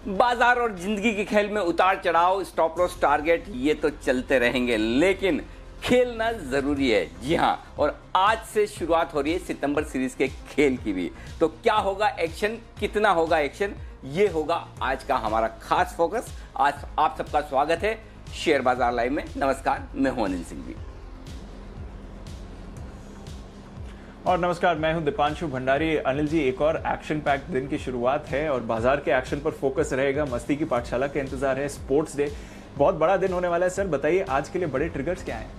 बाजार और जिंदगी के खेल में उतार चढ़ाव, स्टॉप लॉस, टारगेट ये तो चलते रहेंगे, लेकिन खेलना जरूरी है। जी हां, और आज से शुरुआत हो रही है सितंबर सीरीज के खेल की भी। तो क्या होगा एक्शन, कितना होगा एक्शन, ये होगा आज का हमारा खास फोकस। आज आप सबका स्वागत है शेयर बाजार लाइव में। नमस्कार, मैं हूं अनिल सिंह भी। और नमस्कार, मैं हूं दीपांशु भंडारी। अनिल जी, एक और एक्शन पैक दिन की शुरुआत है और बाजार के एक्शन पर फोकस रहेगा। मस्ती की पाठशाला का इंतजार है, स्पोर्ट्स डे बहुत बड़ा दिन होने वाला है। सर बताइए, आज के लिए बड़े ट्रिगर्स क्या हैं?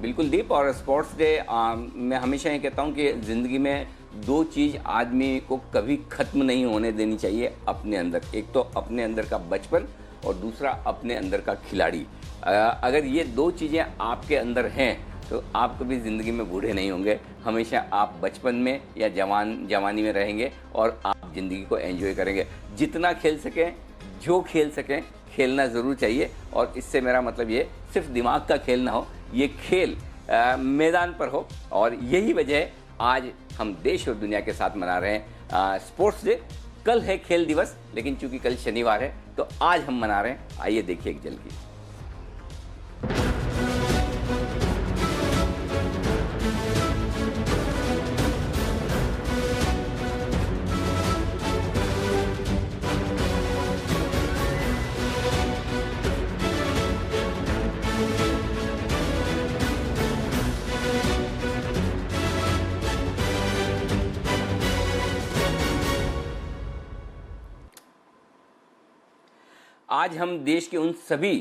बिल्कुल दीप, और स्पोर्ट्स डे मैं हमेशा ये कहता हूँ कि ज़िंदगी में दो चीज़ आदमी को कभी ख़त्म नहीं होने देनी चाहिए अपने अंदर। एक तो अपने अंदर का बचपन और दूसरा अपने अंदर का खिलाड़ी। अगर ये दो चीज़ें आपके अंदर हैं तो आप कभी ज़िंदगी में बूढ़े नहीं होंगे। हमेशा आप बचपन में या जवानी में रहेंगे और आप ज़िंदगी को एंजॉय करेंगे। जितना खेल सकें, जो खेल सकें, खेलना ज़रूर चाहिए। और इससे मेरा मतलब ये सिर्फ दिमाग का खेल ना हो, ये खेल मैदान पर हो। और यही वजह है आज हम देश और दुनिया के साथ मना रहे हैं स्पोर्ट्स डे। कल है खेल दिवस, लेकिन चूंकि कल शनिवार है तो आज हम मना रहे हैं। आइए देखिए एक झलकी। आज हम देश के उन सभी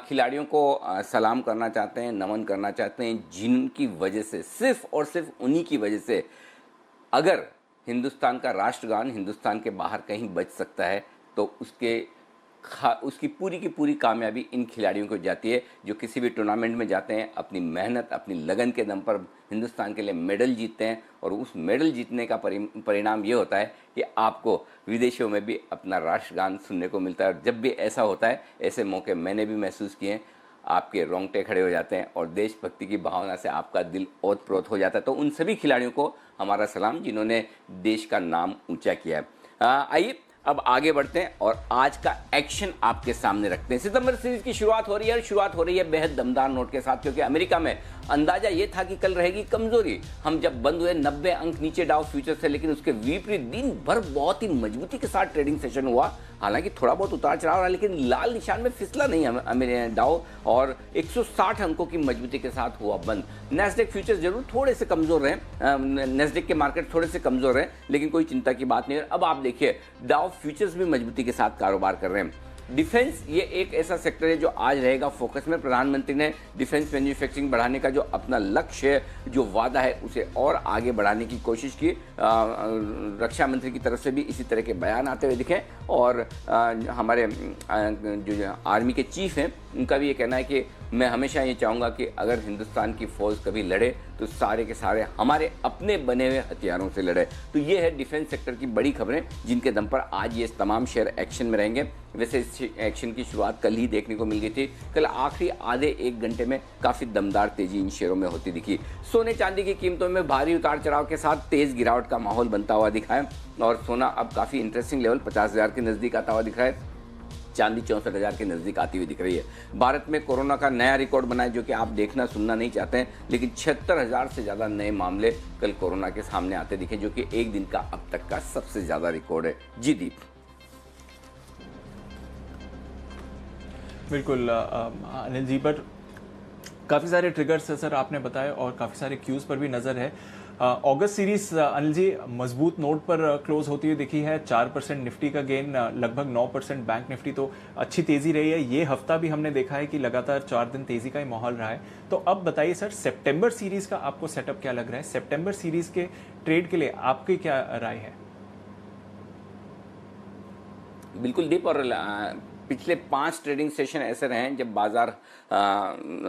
खिलाड़ियों को सलाम करना चाहते हैं, नमन करना चाहते हैं, जिनकी वजह से, सिर्फ और सिर्फ उन्हीं की वजह से अगर हिंदुस्तान का राष्ट्रगान हिंदुस्तान के बाहर कहीं बज सकता है तो उसकी पूरी की पूरी कामयाबी इन खिलाड़ियों को जाती है, जो किसी भी टूर्नामेंट में जाते हैं, अपनी मेहनत, अपनी लगन के दम पर हिंदुस्तान के लिए मेडल जीतते हैं। और उस मेडल जीतने का परिणाम ये होता है कि आपको विदेशों में भी अपना राष्ट्रगान सुनने को मिलता है। और जब भी ऐसा होता है, ऐसे मौके मैंने भी महसूस किए हैं, आपके रोंगटे खड़े हो जाते हैं और देशभक्ति की भावना से आपका दिल ओत-प्रोत हो जाता है। तो उन सभी खिलाड़ियों को हमारा सलाम, जिन्होंने देश का नाम ऊंचा किया है। आइए अब आगे बढ़ते हैं और आज का एक्शन आपके सामने रखते हैं। सितंबर सीरीज की शुरुआत हो रही है और शुरुआत हो रही है बेहद दमदार नोट के साथ, क्योंकि अमेरिका में अंदाजा ये था कि कल रहेगी कमजोरी। हम जब बंद हुए 90 अंक नीचे डाउ फ्यूचर से, लेकिन उसके विपरीत दिन भर बहुत ही मजबूती के साथ ट्रेडिंग सेशन हुआ। हालांकि थोड़ा बहुत उतार चढ़ाव रहा, लेकिन लाल निशान में फिसला नहीं हमें डाउ, और 160 अंकों की मजबूती के साथ हुआ बंद। नेस्डेक फ्यूचर्स जरूर थोड़े से कमजोर रहे, नेस्डेक के मार्केट थोड़े से कमजोर रहे, लेकिन कोई चिंता की बात नहीं है। अब आप देखिए, डाउ फ्यूचर्स भी मजबूती के साथ कारोबार कर रहे हैं। डिफेंस ये एक ऐसा सेक्टर है जो आज रहेगा फोकस में। प्रधानमंत्री ने डिफेंस मैन्युफैक्चरिंग बढ़ाने का जो अपना लक्ष्य है, जो वादा है, उसे और आगे बढ़ाने की कोशिश की। रक्षा मंत्री की तरफ से भी इसी तरह के बयान आते हुए दिखे, और हमारे जो आर्मी के चीफ हैं, उनका भी ये कहना है कि मैं हमेशा ये चाहूँगा कि अगर हिंदुस्तान की फ़ौज कभी लड़े तो सारे के सारे हमारे अपने बने हुए हथियारों से लड़े। तो ये है डिफेंस सेक्टर की बड़ी खबरें, जिनके दम पर आज ये तमाम शेयर एक्शन में रहेंगे। वैसे इस एक्शन की शुरुआत कल ही देखने को मिल गई थी। कल आखिरी आधे एक घंटे में काफ़ी दमदार तेजी इन शेयरों में होती दिखी। सोने चांदी की कीमतों में भारी उतार चढ़ाव के साथ तेज़ गिरावट का माहौल बनता हुआ दिखा है, और सोना अब काफ़ी इंटरेस्टिंग लेवल 50,000 के नज़दीक आता हुआ दिख रहा है। चांदी 64,000 के नज़दीक आती हुई दिख रही है। भारत में कोरोना का नया रिकॉर्ड बना है, जो कि आप देखना सुनना नहीं चाहते हैं, लेकिन 76,000 से ज़्यादा नए मामले कल कोरोना के सामने आते दिखे, जो कि एक दिन का अब तक का सबसे ज़्यादा रिकॉर्ड है। जी दीप। बिल्कुल अनिल जी, पर काफ़ी सारे ट्रिगर्स है सर, आपने बताया, और काफ़ी सारे क्यूज़ पर भी नज़र है। अगस्त सीरीज अनिल जी मजबूत नोट पर क्लोज होती हुई दिखी है। 4% निफ्टी का गेन, लगभग 9% बैंक निफ्टी, तो अच्छी तेज़ी रही है। ये हफ्ता भी हमने देखा है कि लगातार 4 दिन तेज़ी का ही माहौल रहा है। तो अब बताइए सर, सितंबर सीरीज़ का आपको सेटअप क्या लग रहा है? सितंबर सीरीज़ के ट्रेड के लिए आपकी क्या राय है? बिल्कुल दीप, और पिछले 5 ट्रेडिंग सेशन ऐसे रहे हैं जब बाजार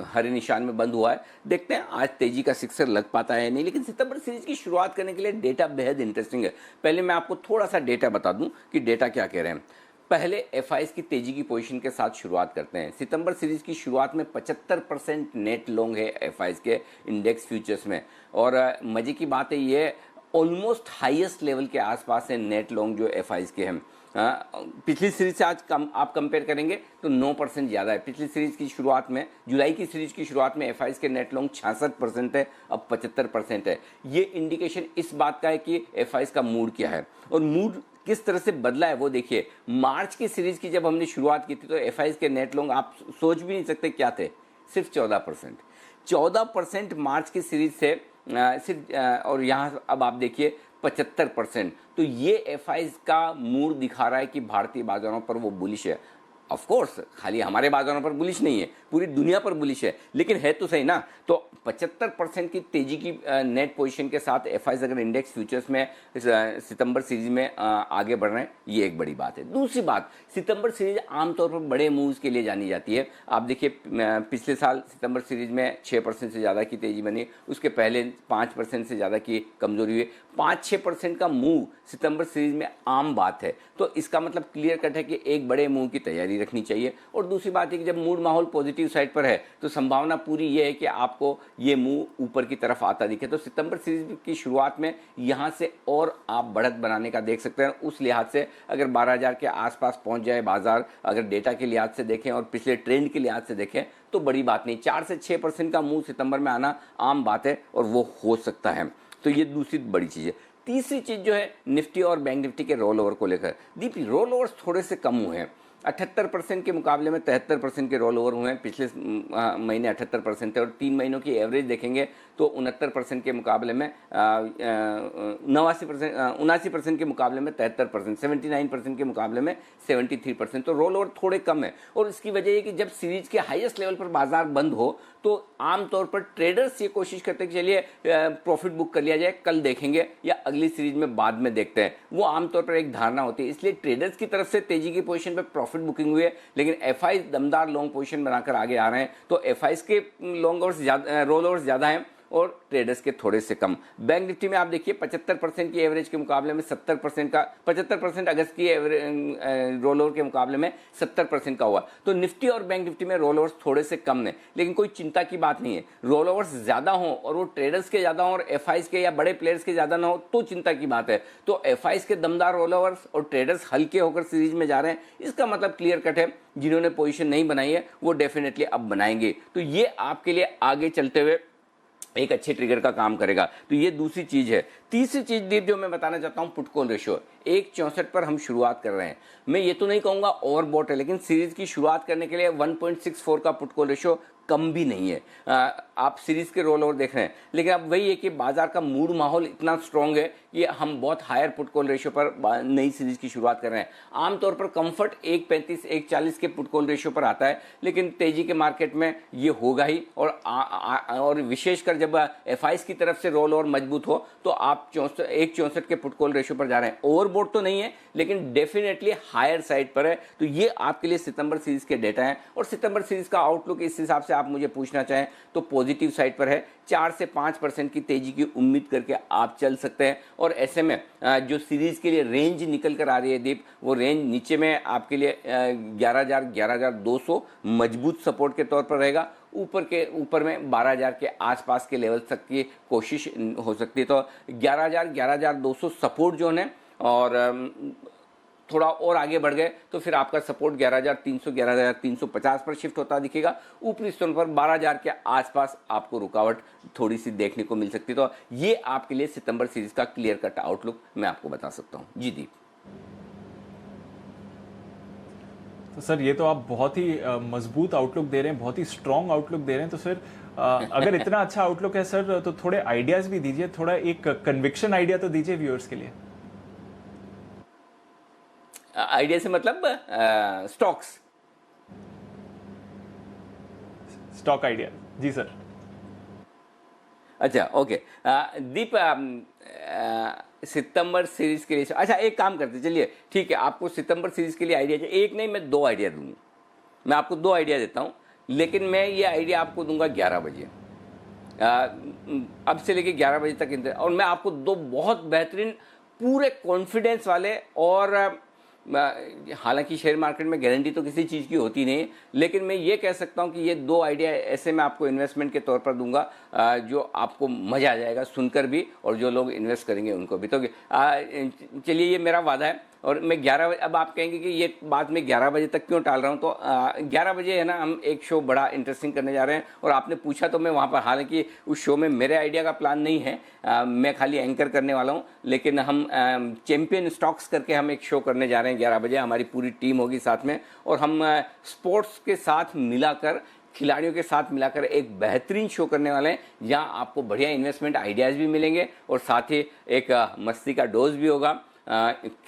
हरे निशान में बंद हुआ है। देखते हैं आज तेजी का सिक्सर लग पाता है नहीं, लेकिन सितंबर सीरीज की शुरुआत करने के लिए डेटा बेहद इंटरेस्टिंग है। पहले मैं आपको थोड़ा सा डेटा बता दूं कि डेटा क्या कह रहे हैं। पहले एफआईज की तेजी की पोजीशन के साथ शुरुआत करते हैं। सितंबर सीरीज की शुरुआत में 75% नेट लॉन्ग है एफआईज के इंडेक्स फ्यूचर्स में। और मजे की बात है ये, ऑलमोस्ट हाईएस्ट लेवल के आसपास है नेट लॉन्ग जो एफ के हैं। पिछली सीरीज से आज कम आप कंपेयर करेंगे तो 9% ज़्यादा है। पिछली सीरीज की शुरुआत में, जुलाई की सीरीज की शुरुआत में एफ के नेट लॉन्ग 66% है, अब 75% है। ये इंडिकेशन इस बात का है कि एफ का मूड क्या है और मूड किस तरह से बदला है वो देखिए। मार्च की सीरीज की जब हमने शुरुआत की थी तो एफ के नेट लॉन्ग आप सोच भी नहीं सकते क्या थे, सिर्फ 14%। 14% मार्च की सीरीज से सिर्फ और यहाँ अब आप देखिए 75%। तो ये एफ का मूड दिखा रहा है कि भारतीय बाजारों पर वो बुलिश है। ऑफ कोर्स खाली हमारे बाजारों पर बुलिश नहीं है, पूरी दुनिया पर बुलिश है, लेकिन है तो सही ना। तो 75% की तेजी की नेट पोजीशन के साथ एफ अगर इंडेक्स फ्यूचर्स में सितंबर सीरीज में आगे बढ़ रहे हैं, ये एक बड़ी बात है। दूसरी बात, सितंबर सीरीज आमतौर पर बड़े मूव्स के लिए जानी जाती है। आप देखिए पिछले साल सितंबर सीरीज में 6% से ज़्यादा की तेजी बनी, उसके पहले 5% से ज़्यादा की कमजोरी हुई। 5-6% का मूव सितंबर सीरीज में आम बात है। तो इसका मतलब क्लियर कट है कि एक बड़े मूव की तैयारी रखनी चाहिए। और दूसरी बात है कि जब मूड माहौल पॉजिटिव साइड पर है तो संभावना पूरी ये है कि आपको ये मूव ऊपर की तरफ आता दिखे। तो सितंबर सीरीज की शुरुआत में यहाँ से और आप बढ़त बनाने का देख सकते हैं। उस लिहाज से अगर 12,000 के आसपास पहुँच जाए बाजार, अगर डेटा के लिहाज से देखें और पिछले ट्रेंड के लिहाज से देखें तो बड़ी बात नहीं। 4 से 6% का मूव सितंबर में आना आम बात है और वो हो सकता है। तो ये दूसरी बड़ी चीज़ है। तीसरी चीज़ जो है निफ्टी और बैंक निफ्टी के रोल ओवर को लेकर, दीप रोल ओवर्स थोड़े से कम हुए हैं। 78% के मुकाबले में 73% के रोल ओवर हुए हैं। पिछले महीने 78% थे और 3 महीनों की एवरेज देखेंगे तो 69% के मुकाबले में 79% के मुकाबले में 73%, 79% के मुकाबले में 73%। तो रोल ओवर थोड़े कम है और इसकी वजह ये कि जब सीरीज के हाईएस्ट लेवल पर बाजार बंद हो तो आमतौर पर ट्रेडर्स ये कोशिश करते हैं कि चलिए प्रॉफिट बुक कर लिया जाए, कल देखेंगे या अगली सीरीज में बाद में देखते हैं। वो आमतौर पर एक धारणा होती है। इसलिए ट्रेडर्स की तरफ से तेजी की पोजीशन पर प्रॉफिट बुकिंग हुई है, लेकिन एफ दमदार लॉन्ग पोजीशन बनाकर आगे आ रहे हैं। तो एफ के लॉन्ग ओवर्स रोल ओवर्स ज़्यादा हैं और ट्रेडर्स के थोड़े से कम। बैंक निफ्टी में आप देखिए 75% की एवरेज के मुकाबले में 70% का 75% अगस्त की रोल ओवर के मुकाबले में 70% का हुआ। तो निफ्टी और बैंक निफ्टी में रोल ओवर्स थोड़े से कम है, लेकिन कोई चिंता की बात नहीं है। रोल ओवर्स ज़्यादा हों और वो ट्रेडर्स के ज़्यादा हों और एफ के या बड़े प्लेयर्स के ज़्यादा ना हो तो चिंता की बात है। तो एफ के दमदार रोल ओवर्स और ट्रेडर्स हल्के होकर सीरीज में जा रहे हैं, इसका मतलब क्लियर कट है जिन्होंने पोजीशन नहीं बनाई है वो डेफिनेटली अब बनाएंगे। तो ये आपके लिए आगे चलते हुए एक अच्छे ट्रिगर का काम करेगा। तो ये दूसरी चीज है। तीसरी चीज दीप जो मैं बताना चाहता हूं, पुट कॉल रेशियो 1.64 पर हम शुरुआत कर रहे हैं। मैं ये तो नहीं कहूंगा ओवरबॉट है, लेकिन सीरीज की शुरुआत करने के लिए 1.64 का पुट कॉल रेशियो कम भी नहीं है। आप सीरीज के रोल ओवर देख रहे हैं, लेकिन अब वही है कि बाजार का मूड माहौल इतना स्ट्रांग है कि हम बहुत हायर पुट कॉल रेशियो पर नई सीरीज की शुरुआत कर रहे हैं। आमतौर पर कंफर्ट 1.35 1.40 के पुट कॉल रेशियो पर आता है, लेकिन तेजी के मार्केट में ये होगा ही। और विशेषकर जब एफ की तरफ से रोल ओवर मजबूत हो तो आप 1.64 के पुट कॉल रेशियो पर जा रहे हैं। ओवरबोट तो नहीं है, लेकिन डेफिनेटली हायर साइड पर है। तो ये आपके लिए सितंबर सीरीज के डेटा हैं और सितंबर सीरीज का आउटलुक इस हिसाब से आप मुझे पूछना चाहें तो पॉजिटिव साइड पर है। 4 से 5% की तेजी की उम्मीद करके आप चल सकते हैं। और ऐसे में जो सीरीज के लिए रेंज निकल कर आ रही है दीप, वो रेंज नीचे में आपके लिए 11,200 मजबूत सपोर्ट के तौर पर रहेगा। ऊपर में 12,000 के आसपास के लेवल तक की कोशिश हो सकती है। तो 11,200 सपोर्ट जोन है और थोड़ा और आगे बढ़ गए तो फिर आपका सपोर्ट 11,300 11,350 पर शिफ्ट होता दिखेगा। ऊपरी स्तरों पर 12,000 के आसपास आपको रुकावट थोड़ी सी देखने को मिल सकती है। तो ये आपके लिए सितंबर सीरीज का क्लियर कट आउटलुक मैं आपको बता सकता हूँ। जी दीप। तो सर ये तो आप बहुत ही मजबूत आउटलुक दे रहे हैं, बहुत ही स्ट्रॉन्ग आउटलुक दे रहे हैं। तो फिर अगर इतना अच्छा आउटलुक है सर तो थोड़े आइडियाज भी दीजिए, थोड़ा एक कन्विक्शन आइडिया तो दीजिए व्यूअर्स के लिए। आइडिया से मतलब स्टॉक आइडिया। जी सर। अच्छा ओके दीप, सितंबर सीरीज के लिए अच्छा एक काम करते चलिए, ठीक है, आपको सितंबर सीरीज के लिए आइडिया चाहिए। एक नहीं, मैं 2 आइडिया दूंगा। मैं आपको 2 आइडिया देता हूं, लेकिन मैं ये आइडिया आपको दूंगा 11 बजे। अब से लेके 11 बजे तक और मैं आपको 2 बहुत बेहतरीन पूरे कॉन्फिडेंस वाले और हालांकि शेयर मार्केट में गारंटी तो किसी चीज़ की होती नहीं है, लेकिन मैं ये कह सकता हूँ कि ये 2 आइडिया ऐसे मैं आपको इन्वेस्टमेंट के तौर पर दूंगा जो आपको मज़ा आ जाएगा सुनकर भी, और जो लोग इन्वेस्ट करेंगे उनको भी। तो चलिए, ये मेरा वादा है। और मैं 11 बजे, अब आप कहेंगे कि ये बात मैं 11 बजे तक क्यों टाल रहा हूँ, तो 11 बजे है ना, हम एक शो बड़ा इंटरेस्टिंग करने जा रहे हैं, और आपने पूछा तो मैं वहाँ पर, हालांकि उस शो में मेरे आइडिया का प्लान नहीं है, मैं खाली एंकर करने वाला हूँ, लेकिन हम चैंपियन स्टॉक्स करके हम एक शो करने जा रहे हैं 11 बजे। हमारी पूरी टीम होगी साथ में, और हम स्पोर्ट्स के साथ मिलाकर, खिलाड़ियों के साथ मिलाकर एक बेहतरीन शो करने वाले हैं, जहां आपको बढ़िया इन्वेस्टमेंट आइडियाज़ भी मिलेंगे, और साथ ही एक मस्ती का डोज भी होगा,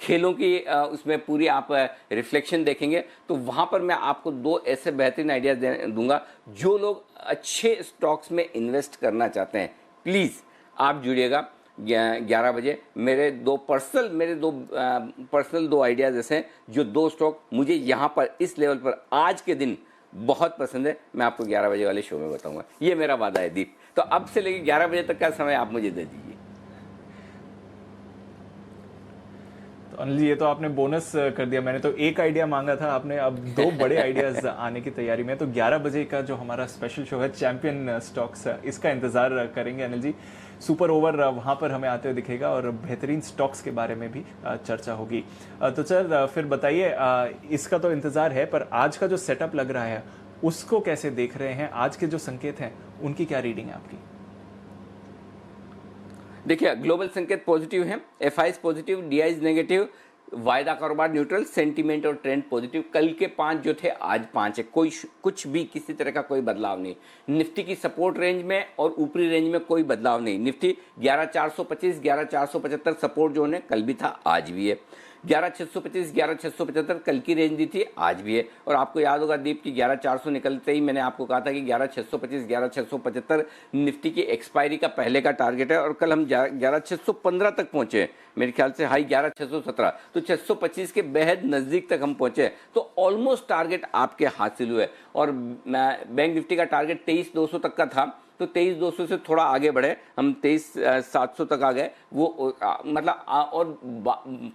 खेलों की उसमें पूरी आप रिफ्लेक्शन देखेंगे। तो वहां पर मैं आपको 2 ऐसे बेहतरीन आइडियाज़ दूंगा। जो लोग अच्छे स्टॉक्स में इन्वेस्ट करना चाहते हैं, प्लीज़ आप जुड़िएगा 11 बजे। मेरे दो पर्सनल 2 आइडियाज़ ऐसे हैं, जो 2 स्टॉक मुझे यहाँ पर इस लेवल पर आज के दिन बहुत पसंद है, मैं आपको 11 बजे वाले शो में बताऊंगा। ये मेरा वादा है दीप। तो अब से लेकर 11 बजे तक का समय आप मुझे दे दीजिए। तो अनिल जी, ये तो आपने बोनस कर दिया। मैंने तो एक आइडिया मांगा था, आपने अब 2 बड़े आइडियाज आने की तैयारी में। तो 11 बजे का जो हमारा स्पेशल शो है चैंपियन स्टॉक्स, इसका इंतजार करेंगे अनिल जी। सुपर ओवर वहां पर हमें आते हुए दिखेगा, और बेहतरीन स्टॉक्स के बारे में भी चर्चा होगी। तो सर फिर बताइए, इसका तो इंतजार है, पर आज का जो सेटअप लग रहा है उसको कैसे देख रहे हैं? आज के जो संकेत हैं उनकी क्या रीडिंग है आपकी? देखिए, ग्लोबल संकेत पॉजिटिव हैं, एफआईज पॉजिटिव, डीआईज नेगेटिव, वायदा कारोबार न्यूट्रल, सेंटीमेंट और ट्रेंड पॉजिटिव। कल के 5 जो थे आज 5 है, कोई कुछ भी किसी तरह का कोई बदलाव नहीं। निफ्टी की सपोर्ट रेंज में और ऊपरी रेंज में कोई बदलाव नहीं। निफ्टी 11,425 11,475 सपोर्ट जोन है, कल भी था आज भी है। 11,625 11,675 कल की रेंज दी थी, आज भी है। और आपको याद होगा दीप की 11,400 निकलते ही मैंने आपको कहा था कि 11,625 11,675 निफ्टी की एक्सपायरी का पहले का टारगेट है, और कल हम 11,615 तक पहुंचे। मेरे ख्याल से हाई 11,617, तो 625 के बेहद नज़दीक तक हम पहुंचे। तो ऑलमोस्ट टारगेट आपके हासिल हुए। और बैंक निफ्टी का टारगेट 23,200 तक का था, तो 23,200 से थोड़ा आगे बढ़े, हम 23,700 तक आ गए। वो मतलब और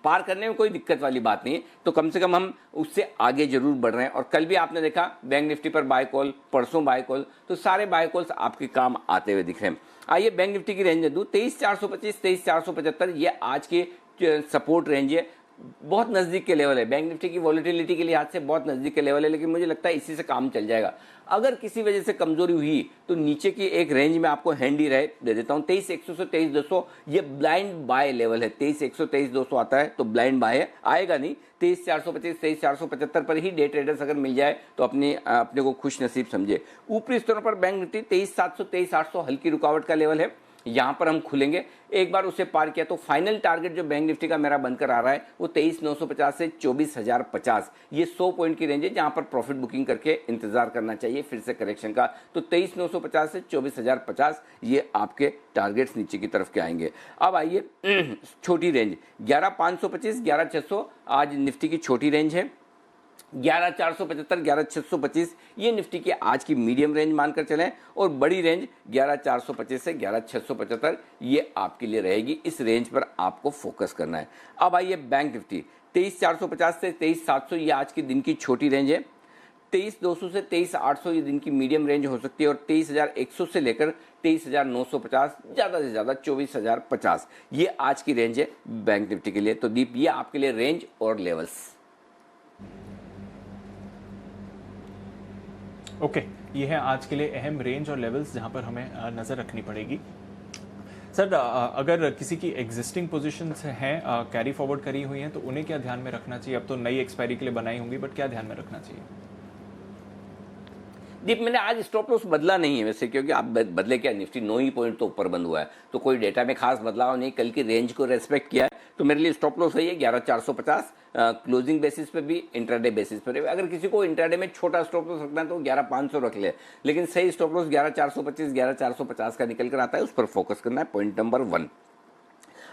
पार करने में कोई दिक्कत वाली बात नहीं है। तो कम से कम हम उससे आगे जरूर बढ़ रहे हैं। और कल भी आपने देखा बैंक निफ्टी पर बाय कॉल, परसों बाय कॉल, तो सारे बाय कॉल्स आपके काम आते हुए दिख रहे हैं। आइए बैंक निफ्टी की रेंज दूँ, 23,425 23,475 ये आज की सपोर्ट रेंज है। बहुत नज़दीक के लेवल है, बैंक निफ्टी की वॉलेटिलिटी के लिहाज से बहुत नज़दीक के लेवल है, लेकिन मुझे लगता है इसी से काम चल जाएगा। अगर किसी वजह से कमजोरी हुई तो नीचे की एक रेंज में आपको हैंडी रहे दे देता हूँ, 23,100 से 23,200 ये ब्लाइंड बाय लेवल है। 23,100 23,200 आता है तो ब्लाइंड बाय है, आएगा नहीं। 23,425 23,475 पर ही डे ट्रेडर्स अगर मिल जाए तो अपने को खुश नसीब समझे। ऊपरी स्तरों पर बैंक निफ्टी 23,700 23,800 हल्की रुकावट का लेवल है, यहां पर हम खुलेंगे। एक बार उसे पार किया तो फाइनल टारगेट जो बैंक निफ्टी का मेरा बनकर आ रहा है वो 23,950 से 24,050, ये 100 पॉइंट की रेंज है जहां पर प्रॉफिट बुकिंग करके इंतजार करना चाहिए फिर से करेक्शन का। तो 23,950 से 24,050 ये आपके टारगेट्स नीचे की तरफ के आएंगे। अब आइए छोटी रेंज 11,525 11,600 आज निफ्टी की छोटी रेंज है। 11,475 11,625 ये निफ्टी की आज की मीडियम रेंज मानकर चलें, और बड़ी रेंज 11,425 से 11,675 ये आपके लिए रहेगी। इस रेंज पर आपको फोकस करना है। अब आइए बैंक निफ्टी 23,450 से 23,700 ये आज की दिन की छोटी रेंज है। 23,200 से 23,800 ये दिन की मीडियम रेंज हो सकती है, और 23,100 से लेकर 23,950 ज़्यादा से ज़्यादा 24,050 ये आज की रेंज है बैंक निफ्टी के लिए। तो दीप ये आपके लिए रेंज और लेवल्स। ओके, ये है आज के लिए अहम रेंज और लेवल्स जहां पर हमें नज़र रखनी पड़ेगी। सर अगर किसी की एग्जिस्टिंग पोजीशंस हैं कैरी फॉरवर्ड करी हुई हैं तो उन्हें क्या ध्यान में रखना चाहिए? अब तो नई एक्सपायरी के लिए बनाई होंगी, बट क्या ध्यान में रखना चाहिए? दीप मैंने आज स्टॉप लॉस बदला नहीं है वैसे, क्योंकि आप बदले क्या, निफ्टी 9 ही पॉइंट तो ऊपर बंद हुआ है, तो कोई डेटा में खास बदलाव नहीं, कल की रेंज को रेस्पेक्ट किया है। तो मेरे लिए स्टॉप लॉस है ये 11,450 क्लोजिंग बेसिस पे भी, इंट्राडे बेसिस पर। अगर किसी को इंट्राडे में छोटा स्टॉप लॉस रखना है तो 11,500 रख ले, लेकिन सही स्टॉप लॉस 11,425 11,450 का निकल कर आता है, उस पर फोकस करना है। Point number 1।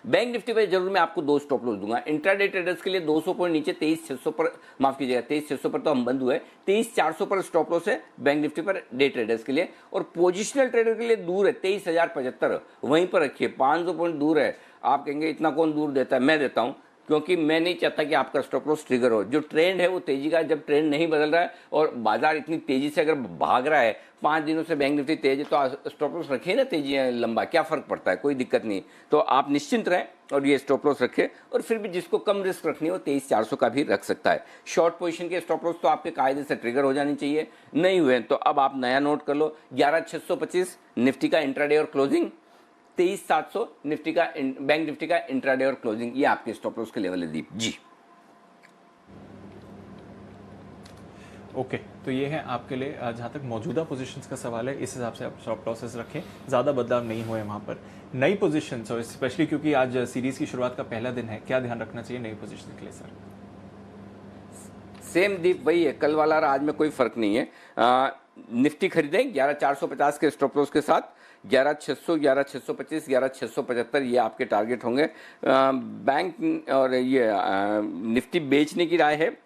बैंक निफ्टी पर जरूर मैं आपको 2 स्टॉप लॉस दूंगा। इंट्राडे ट्रेडर्स के लिए 200 पॉइंट नीचे 23,600 पर, माफ कीजिएगा 23,600 पर तो हम बंद हुए, 23,400 पर स्टॉप लॉस है bank Nifty per day traders के लिए। और पोजिशनल ट्रेडर के लिए दूर है 23,075, वहीं पर रखिए, 500 पॉइंट दूर है। आप कहेंगे इतना कौन दूर देता है, मैं देता हूं। क्योंकि मैं नहीं चाहता कि आपका स्टॉप लॉस ट्रिगर हो। जो ट्रेंड है वो तेजी का, जब ट्रेंड नहीं बदल रहा है और बाजार इतनी तेजी से अगर भाग रहा है, 5 दिनों से बैंक निफ्टी तेज है, तो स्टॉप लॉस रखिए ना तेजी है लंबा, क्या फर्क पड़ता है, कोई दिक्कत नहीं। तो आप निश्चिंत रहें और ये स्टॉप लॉस रखें। और फिर भी जिसको कम रिस्क रखनी हो 23,400 का भी रख सकता है। शॉर्ट पोजीशन के स्टॉप लॉस तो आपके कायदे से ट्रिगर हो जानी चाहिए, नहीं हुए तो अब आप नया नोट कर लो। 11,625 निफ्टी का इंट्राडे और क्लोजिंग, 23,700 निफ्टी का बैंक निफ्टी का इंट्राडे और क्लोजिंग, ये आपके स्टॉप लॉस के लेवल है दीप जी। ओके तो ये है आपके लिए जहाँ तक मौजूदा पोजीशंस का सवाल है, इस हिसाब से आप स्टॉप लॉसेस रखें, ज़्यादा बदलाव नहीं हुए वहाँ पर। नई पोजीशंस और स्पेशली क्योंकि आज सीरीज़ की शुरुआत का पहला दिन है, क्या ध्यान रखना चाहिए नई पोजीशन के लिए सर? सेम दीप वही है, कल वाला और आज में कोई फर्क नहीं है। निफ्टी खरीदें 11,450 के स्टॉप लॉस के साथ, 11,600, 11,625, 11,675 ये आपके टारगेट होंगे। बैंक और ये निफ्टी बेचने की राय है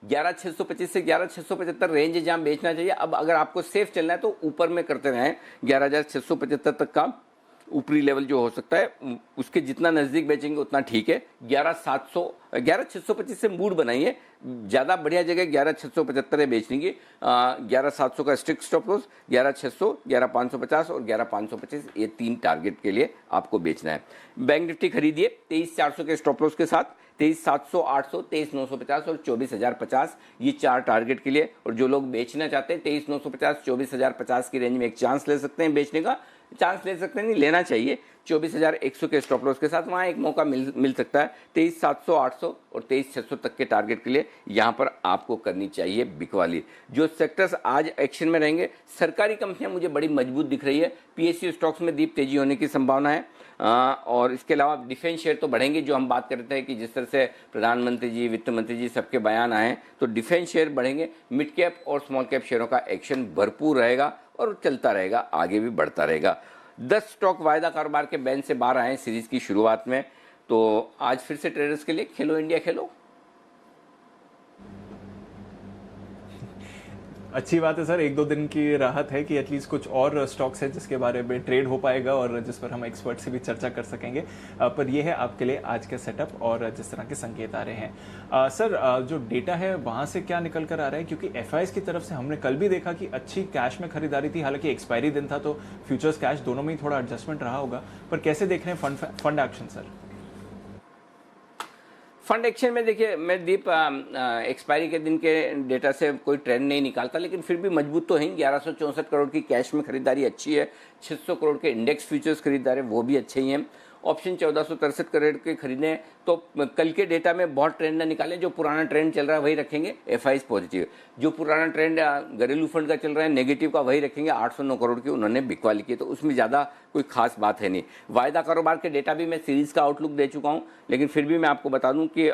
11,625 से 11,675 रेंज है जहां बेचना चाहिए। अब अगर आपको सेफ चलना है तो ऊपर में करते रहें, 11,675 तक का ऊपरी लेवल जो हो सकता है उसके जितना नजदीक बेचेंगे उतना ठीक है। 11,700, 11,625 से मूड बनाइए, ज़्यादा बढ़िया जगह 11,675 है बेचने की। 11,700 का स्ट्रिक्ट स्टॉप लॉस, 11,600, 11,550 और 11,525 ये 3 टारगेट के लिए आपको बेचना है। बैंक निफ्टी खरीदिए 23,400 के स्टॉप लॉस के साथ, 23,700, 800, 23,950 और 24,050 ये 4 टारगेट के लिए। और जो लोग बेचना चाहते हैं 23,950, 24,050 की रेंज में एक चांस ले सकते हैं, बेचने का चांस ले सकते हैं, नहीं लेना चाहिए। 24,100 के स्टॉप लॉस के साथ वहाँ एक मौका मिल सकता है। 23,700, 800 और 23,600 तक के टारगेट के लिए यहाँ पर आपको करनी चाहिए बिकवाली। जो सेक्टर्स आज एक्शन में रहेंगे, सरकारी कंपनियां मुझे बड़ी मजबूत दिख रही है। पीएसयू स्टॉक्स में दीप तेजी होने की संभावना है। और इसके अलावा डिफेंस शेयर तो बढ़ेंगे, जो हम बात करते हैं कि जिस तरह से प्रधानमंत्री जी, वित्त मंत्री जी सबके बयान आए तो डिफेंस शेयर बढ़ेंगे। मिड कैप और स्मॉल कैप शेयरों का एक्शन भरपूर रहेगा और चलता रहेगा, आगे भी बढ़ता रहेगा। 10 स्टॉक वायदा कारोबार के बैन से बाहर आए सीरीज की शुरुआत में, तो आज फिर से ट्रेडर्स के लिए खेलो इंडिया खेलो। अच्छी बात है सर, 1-2 दिन की राहत है कि एटलीस्ट कुछ और स्टॉक्स है जिसके बारे में ट्रेड हो पाएगा और जिस पर हम एक्सपर्ट से भी चर्चा कर सकेंगे। पर यह है आपके लिए आज का सेटअप और जिस तरह के संकेत आ रहे हैं। सर जो डेटा है वहाँ से क्या निकल कर आ रहा है, क्योंकि एफआईएस की तरफ से हमने कल भी देखा कि अच्छी कैश में खरीदारी थी, हालांकि एक्सपायरी दिन था तो फ्यूचर्स कैश दोनों में ही थोड़ा एडजस्टमेंट रहा होगा, पर कैसे देख रहे हैं fund action sir? Fund action में देखिए, मैं दीप एक्सपायरी के दिन के डेटा से कोई ट्रेंड नहीं निकालता, लेकिन फिर भी मजबूत तो है। 1164 करोड़ की कैश में खरीदारी अच्छी है। 600 करोड़ के इंडेक्स फ्यूचर्स खरीदारी वो भी अच्छे ही हैं। ऑप्शन 1463 करोड़ के खरीदे, तो कल के डेटा में बहुत ट्रेंड ना निकालें। जो पुराना ट्रेंड चल रहा है वही रखेंगे, एफआईएस पॉजिटिव। जो पुराना ट्रेंड घरेलू फंड का चल रहा है नेगेटिव का, वही रखेंगे। 809 करोड़ की उन्होंने बिकवाली की, तो उसमें ज़्यादा कोई खास बात है नहीं। वायदा कारोबार के डेटा भी मैं सीरीज़ का आउटलुक दे चुका हूँ, लेकिन फिर भी मैं आपको बता दूँ कि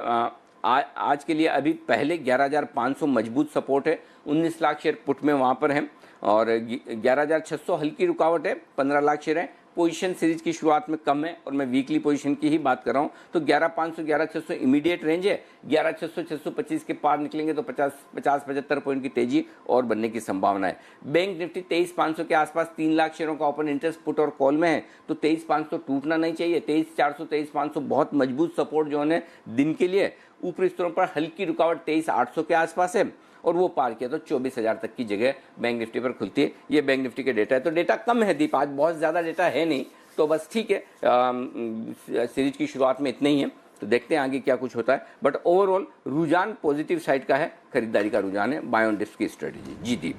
आज के लिए अभी पहले 11,500 मजबूत सपोर्ट है। 19 लाख शेयर पुट में वहाँ पर हैं और 11,600 हल्की रुकावट है। 15 लाख शेयर है। पोजीशन सीरीज की शुरुआत में कम है और मैं वीकली पोजीशन की ही बात कर रहा हूं, तो 11,500, 11,600 इमीडिएट रेंज है। 11,600, 625 के पार निकलेंगे तो 50-75 पॉइंट की तेजी और बनने की संभावना है। बैंक निफ्टी 23,500 के आसपास 3 लाख शेयरों का ओपन इंटरेस्ट पुट और कॉल में है, तो 23,500 टूटना नहीं चाहिए। 23,400, 23,500 बहुत मजबूत सपोर्ट जो है दिन के लिए। ऊपरी स्तरों पर हल्की रुकावट 23,800 के आसपास है और वो पार किया तो 24,000 तक की जगह बैंक निफ्टी पर खुलती है। ये बैंक निफ्टी के डेटा है, तो डेटा कम है दीप, आज बहुत ज़्यादा डेटा है नहीं, तो बस ठीक है। सीरीज की शुरुआत में इतने ही है, तो देखते हैं आगे क्या कुछ होता है। बट ओवरऑल रुझान पॉजिटिव साइड का है, खरीदारी का रुझान है। बाय ऑन डिप्स की स्ट्रेटेजी जी दीप।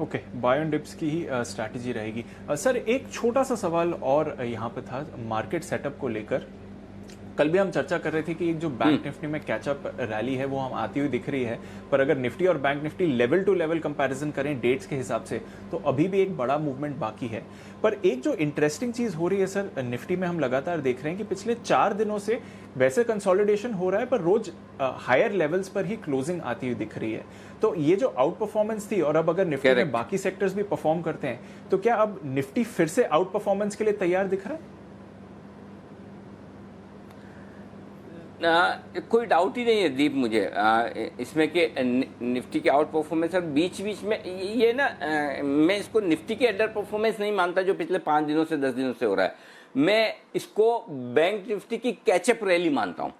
ओके, बाय ऑन डिप्स की ही स्ट्रैटेजी रहेगी। सर एक छोटा सा सवाल और यहाँ पे था मार्केट सेटअप को लेकर। कल भी हम चर्चा कर रहे थे कि एक जो बैंक निफ्टी में कैचअप रैली है वो हम आती हुई दिख रही है, पर अगर निफ्टी और bank Nifty level to level comparison करें डेट्स के हिसाब से तो अभी भी एक बड़ा मूवमेंट बाकी है। पर एक जो इंटरेस्टिंग चीज हो रही है सर, निफ्टी में हम लगातार देख रहे हैं कि पिछले 4 दिनों से वैसे कंसोलिडेशन हो रहा है पर रोज हायर लेवल्स पर ही क्लोजिंग आती हुई दिख रही है। तो ये जो आउट परफॉर्मेंस थी और अब अगर निफ्टी में बाकी सेक्टर्स भी परफॉर्म करते हैं तो क्या अब निफ्टी फिर से आउट परफॉर्मेंस के लिए तैयार दिख रहा है? कोई डाउट ही नहीं है दीप मुझे इसमें कि निफ्टी के आउट परफॉर्मेंस और बीच बीच में ये ना मैं इसको निफ्टी के अंडर परफॉर्मेंस नहीं मानता जो पिछले 5 दिनों से 10 दिनों से हो रहा है। मैं इसको बैंक निफ्टी की कैचअप रैली मानता हूँ,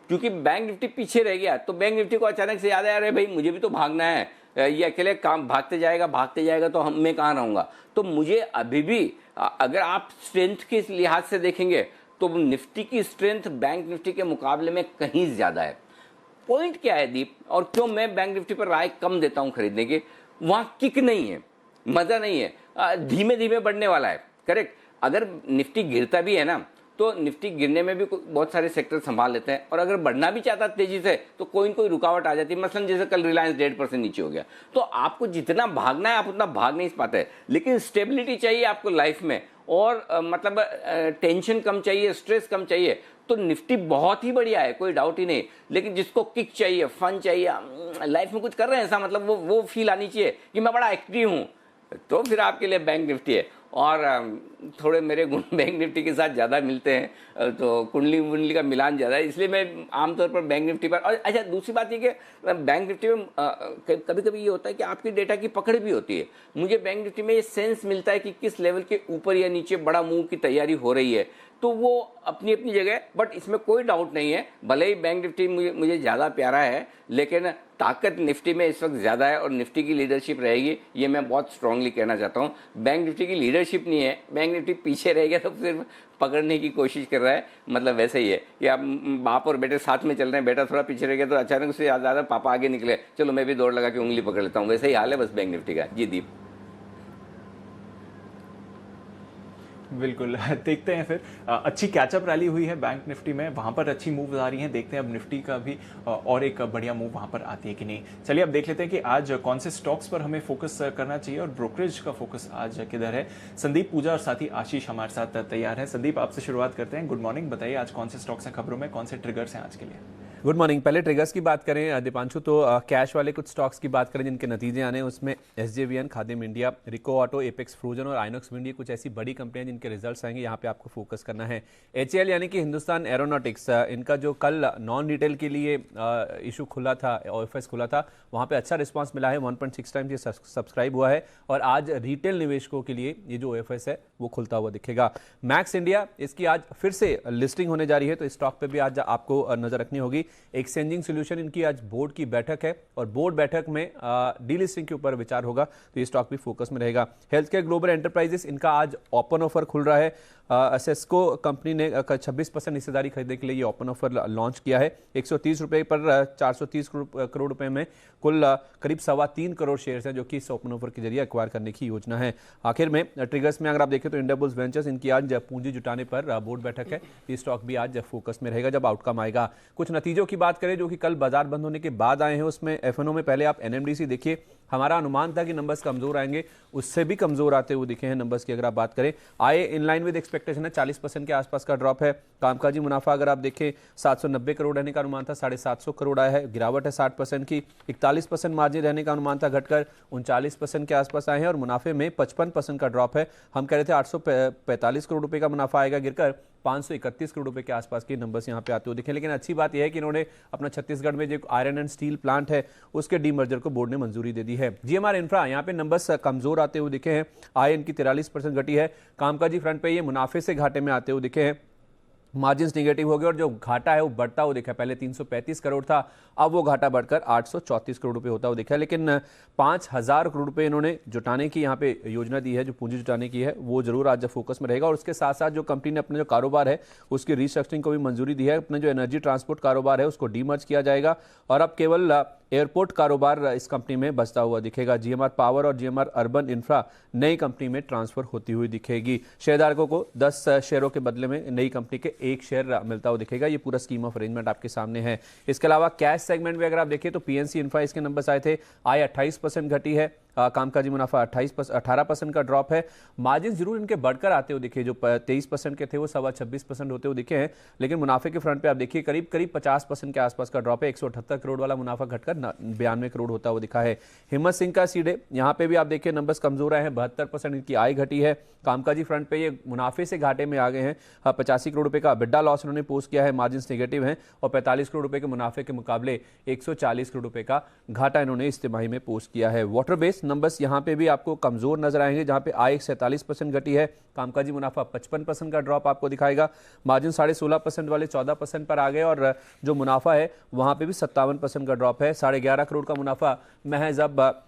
क्योंकि बैंक निफ्टी पीछे रह गया तो बैंक निफ्टी को अचानक से याद आया, अरे भाई मुझे भी तो भागना है, ये अकेले काम भागते जाएगा तो मैं कहाँ रहूँगा। तो मुझे अभी भी अगर आप स्ट्रेंथ के लिहाज से देखेंगे तो निफ्टी की स्ट्रेंथ बैंक निफ्टी के मुकाबले में कहीं ज़्यादा है। पॉइंट क्या है दीप, और क्यों मैं बैंक निफ्टी पर राय कम देता हूँ खरीदने की, वहाँ किक नहीं है, मज़ा नहीं है, धीमे धीमे बढ़ने वाला है। करेक्ट, अगर निफ्टी गिरता भी है ना तो निफ्टी गिरने में भी बहुत सारे सेक्टर संभाल लेते हैं, और अगर बढ़ना भी चाहता तेजी से तो कोई न कोई रुकावट आ जाती है। मसलन जैसे कल रिलायंस 1.5% नीचे हो गया, तो आपको जितना भागना है आप उतना भाग नहीं पाते, लेकिन स्टेबिलिटी चाहिए आपको लाइफ में, और मतलब टेंशन कम चाहिए, स्ट्रेस कम चाहिए। तो निफ्टी बहुत ही बढ़िया है, कोई डाउट ही नहीं, लेकिन जिसको किक चाहिए, फन चाहिए, लाइफ में कुछ कर रहे हैं ऐसा, मतलब वो फील आनी चाहिए कि मैं बड़ा एक्टिव हूँ, तो फिर आपके लिए बैंक निफ्टी है। और थोड़े मेरे गुण बैंक निफ्टी के साथ ज़्यादा मिलते हैं, तो कुंडली वुंडली का मिलान ज़्यादा है, इसलिए मैं आमतौर पर बैंक निफ्टी पर। और अच्छा, दूसरी बात ये कि बैंक निफ्टी में कभी कभी ये होता है कि आपकी डेटा की पकड़ भी होती है। मुझे बैंक निफ्टी में ये सेंस मिलता है कि किस लेवल के ऊपर या नीचे बड़ा मूव की तैयारी हो रही है, तो वो अपनी अपनी जगह, बट इसमें कोई डाउट नहीं है, भले ही बैंक निफ्टी मुझे ज़्यादा प्यारा है, लेकिन ताकत निफ्टी में इस वक्त ज़्यादा है और निफ्टी की लीडरशिप रहेगी, ये मैं बहुत स्ट्रांगली कहना चाहता हूँ। बैंक निफ्टी की लीडरशिप नहीं है, बैंक निफ्टी पीछे रह गया तो सिर्फ पकड़ने की कोशिश कर रहा है। मतलब वैसे ही है कि आप बाप और बेटे साथ में चल रहे हैं, बेटा थोड़ा पीछे रह गया तो अचानक उससे ज़्यादा पापा आगे निकले, चलो मैं भी दौड़ लगा के उंगली पकड़ लेता हूँ, वैसे ही हाल है बस बैंक निफ्टी का। जी दीप। बिल्कुल, देखते हैं फिर। अच्छी कैचअप रैली हुई है बैंक निफ्टी में, वहां पर अच्छी मूव आ रही हैं, देखते हैं अब निफ्टी का भी और एक बढ़िया मूव वहां पर आती है कि नहीं। चलिए अब देख लेते हैं कि आज कौन से स्टॉक्स पर हमें फोकस करना चाहिए और ब्रोकरेज का फोकस आज किधर है। संदीप पूजा और साथी आशीष हमारे साथ तैयार हैं। संदीप, आपसे शुरुआत करते हैं। गुड मॉर्निंग, बताइए आज कौन से स्टॉक्स हैं खबरों में, कौन से ट्रिगर्स हैं आज के लिए? Good morning. पहले ट्रिगर्स की बात करें दीपांशु, तो कैश वाले कुछ स्टॉक्स की बात करें जिनके नतीजे आने हैं, उसमें SJVN, खादिम इंडिया, रिको ऑटो, एपेक्स फ्रोजन और आइनॉक्स विंड, कुछ ऐसी बड़ी कंपनियां जिनके रिजल्ट्स आएंगे, यहाँ पे आपको फोकस करना है। HAL यानी कि हिंदुस्तान एरोनॉटिक्स, इनका जो कल नॉन रिटेल के लिए इशू खुला था, OFS खुला था, वहाँ पे अच्छा रिस्पॉन्स मिला है, 1.6 टाइम्स ये सब्सक्राइब हुआ है, और आज रिटेल निवेशकों के लिए ये जो OFS है वो खुलता हुआ दिखेगा। मैक्स इंडिया, इसकी आज फिर से लिस्टिंग होने जा रही है, तो इस स्टॉक पे भी आज आपको नजर रखनी होगी। एक्सचेंजिंग सोल्यूशन, इनकी आज बोर्ड की बैठक है और बोर्ड बैठक में डीलिस्टिंग के ऊपर विचार होगा, तो ये स्टॉक भी फोकस में रहेगा। हेल्थ केयर ग्लोबल एंटरप्राइजेस, इनका आज ओपन ऑफर खुल रहा है। सेस्को कंपनी ने 26% हिस्सेदारी खरीदने के लिए ये ओपन ऑफर लॉन्च किया है। 130 रुपए पर 430 करोड़ रुपए में कुल करीब 3.25 करोड़ शेयर्स हैं, जो कि इस ओपन ऑफर के जरिए एक्वायर करने की योजना है। आखिर में ट्रिगर्स में अगर आप देखें तो इंडियाबुल्स वेंचर्स, इनकी आज पूंजी जुटाने पर बोर्ड बैठक है, ये स्टॉक भी आज फोकस में रहेगा जब आउटकम आएगा। कुछ नतीजों की बात करें जो कि कल बाजार बंद होने के बाद आए हैं, उसमें FNO में पहले आप NMDC देखिए। हमारा अनुमान था कि नंबर्स कमजोर आएंगे, उससे भी कमजोर आते हुए दिखे हैं नंबर्स की। अगर आप बात करें, आए इन लाइन विद एक्सपेक्टेशन है, 40% के आसपास का ड्रॉप है। कामकाजी मुनाफा अगर आप देखें 790 करोड़ रहने का अनुमान था, 750 करोड़ आया है, गिरावट है 60% की। 41% मार्जिन रहने का अनुमान था, घटकर 39% के आसपास आए हैं, और मुनाफे में 55% का ड्रॉप है। हम कह रहे थे 845 करोड़ रुपए का मुनाफा आएगा, गिरकर 531 करोड़ रुपए के आसपास के नंबर्स यहां पे आते हुए दिखे। लेकिन अच्छी बात यह है कि इन्होंने अपना छत्तीसगढ़ में जो आयरन एंड स्टील प्लांट है उसके डीमर्जर को बोर्ड ने मंजूरी दे दी है। GMR इंफ्रा, यहां पे नंबर्स कमजोर आते हुए दिखे हैं, आय इनकी 43% घटी है। कामकाजी फ्रंट पे ये मुनाफे से घाटे में आते हुए दिखे हैं, मार्जिन्स निगेटिव हो गए, और जो घाटा है वो बढ़ता हुआ दिखा। पहले 335 करोड़ था, अब वो घाटा बढ़कर 834 करोड़ रुपए होता हुआ दिखा। लेकिन 5000 करोड़ रुपए इन्होंने जुटाने की यहाँ पे योजना दी है, जो पूंजी जुटाने की है वो जरूर आज फोकस में रहेगा। और उसके साथ साथ जो कंपनी ने अपने जो कारोबार है उसकी रिस्ट्रक्चरिंग को भी मंजूरी दी है। अपने जो एनर्जी ट्रांसपोर्ट कारोबार है उसको डीमर्ज किया जाएगा, और अब केवल एयरपोर्ट कारोबार इस कंपनी में बचता हुआ दिखेगा। GMR पावर और GMR अर्बन इंफ्रा नई कंपनी में ट्रांसफर होती हुई दिखेगी। शेयरधारकों को 10 शेयरों के बदले में नई कंपनी के 1 शेयर मिलता हुआ दिखेगा। ये पूरा स्कीम ऑफ अरेंजमेंट आपके सामने है। इसके अलावा कैश सेगमेंट में अगर आप देखिए तो PNC इंफ्रा, इसके नंबर्स आए थे, आय 28% घटी है, कामकाजी मुनाफा 18% का ड्रॉप है। मार्जिन जरूर इनके बढ़कर आते हुए दिखे, जो 23% के थे वो 26% होते हुए दिखे हैं, लेकिन मुनाफे के फ्रंट पे आप देखिए करीब 50% के आसपास का ड्रॉप है। 178 करोड़ वाला मुनाफा घटकर 92 करोड़ होता हुआ दिखा है। हिम्मत सिंह का सीडे, यहाँ पे भी आप देखिए नंबर्स कमजोर आए हैं, 72% इनकी आय घटी है। कामकाजी फ्रंट पे ये मुनाफे से घाटे में आ गए हैं। 85 करोड़ रुपए का बिड्डा लॉस इन्होंने पोस्ट किया है, मार्जिन नेगेटिव हैं, और 45 करोड़ रुपए के मुनाफे के मुकाबले 140 करोड़ रुपए का घाटा इन्होंने इस तिमाही में पोस्ट किया है। वाटर बेस्ड नंबर्स यहाँ पे भी आपको कमजोर नजर आएंगे, जहां पे आय 47% घटी है, कामकाजी मुनाफा 55% का ड्रॉप आपको दिखाएगा। मार्जिन 16.5% वाले 14% पर आ गए, और जो मुनाफा है वहां पे भी 57% का ड्रॉप है। 11.5 करोड़ का मुनाफा महज अब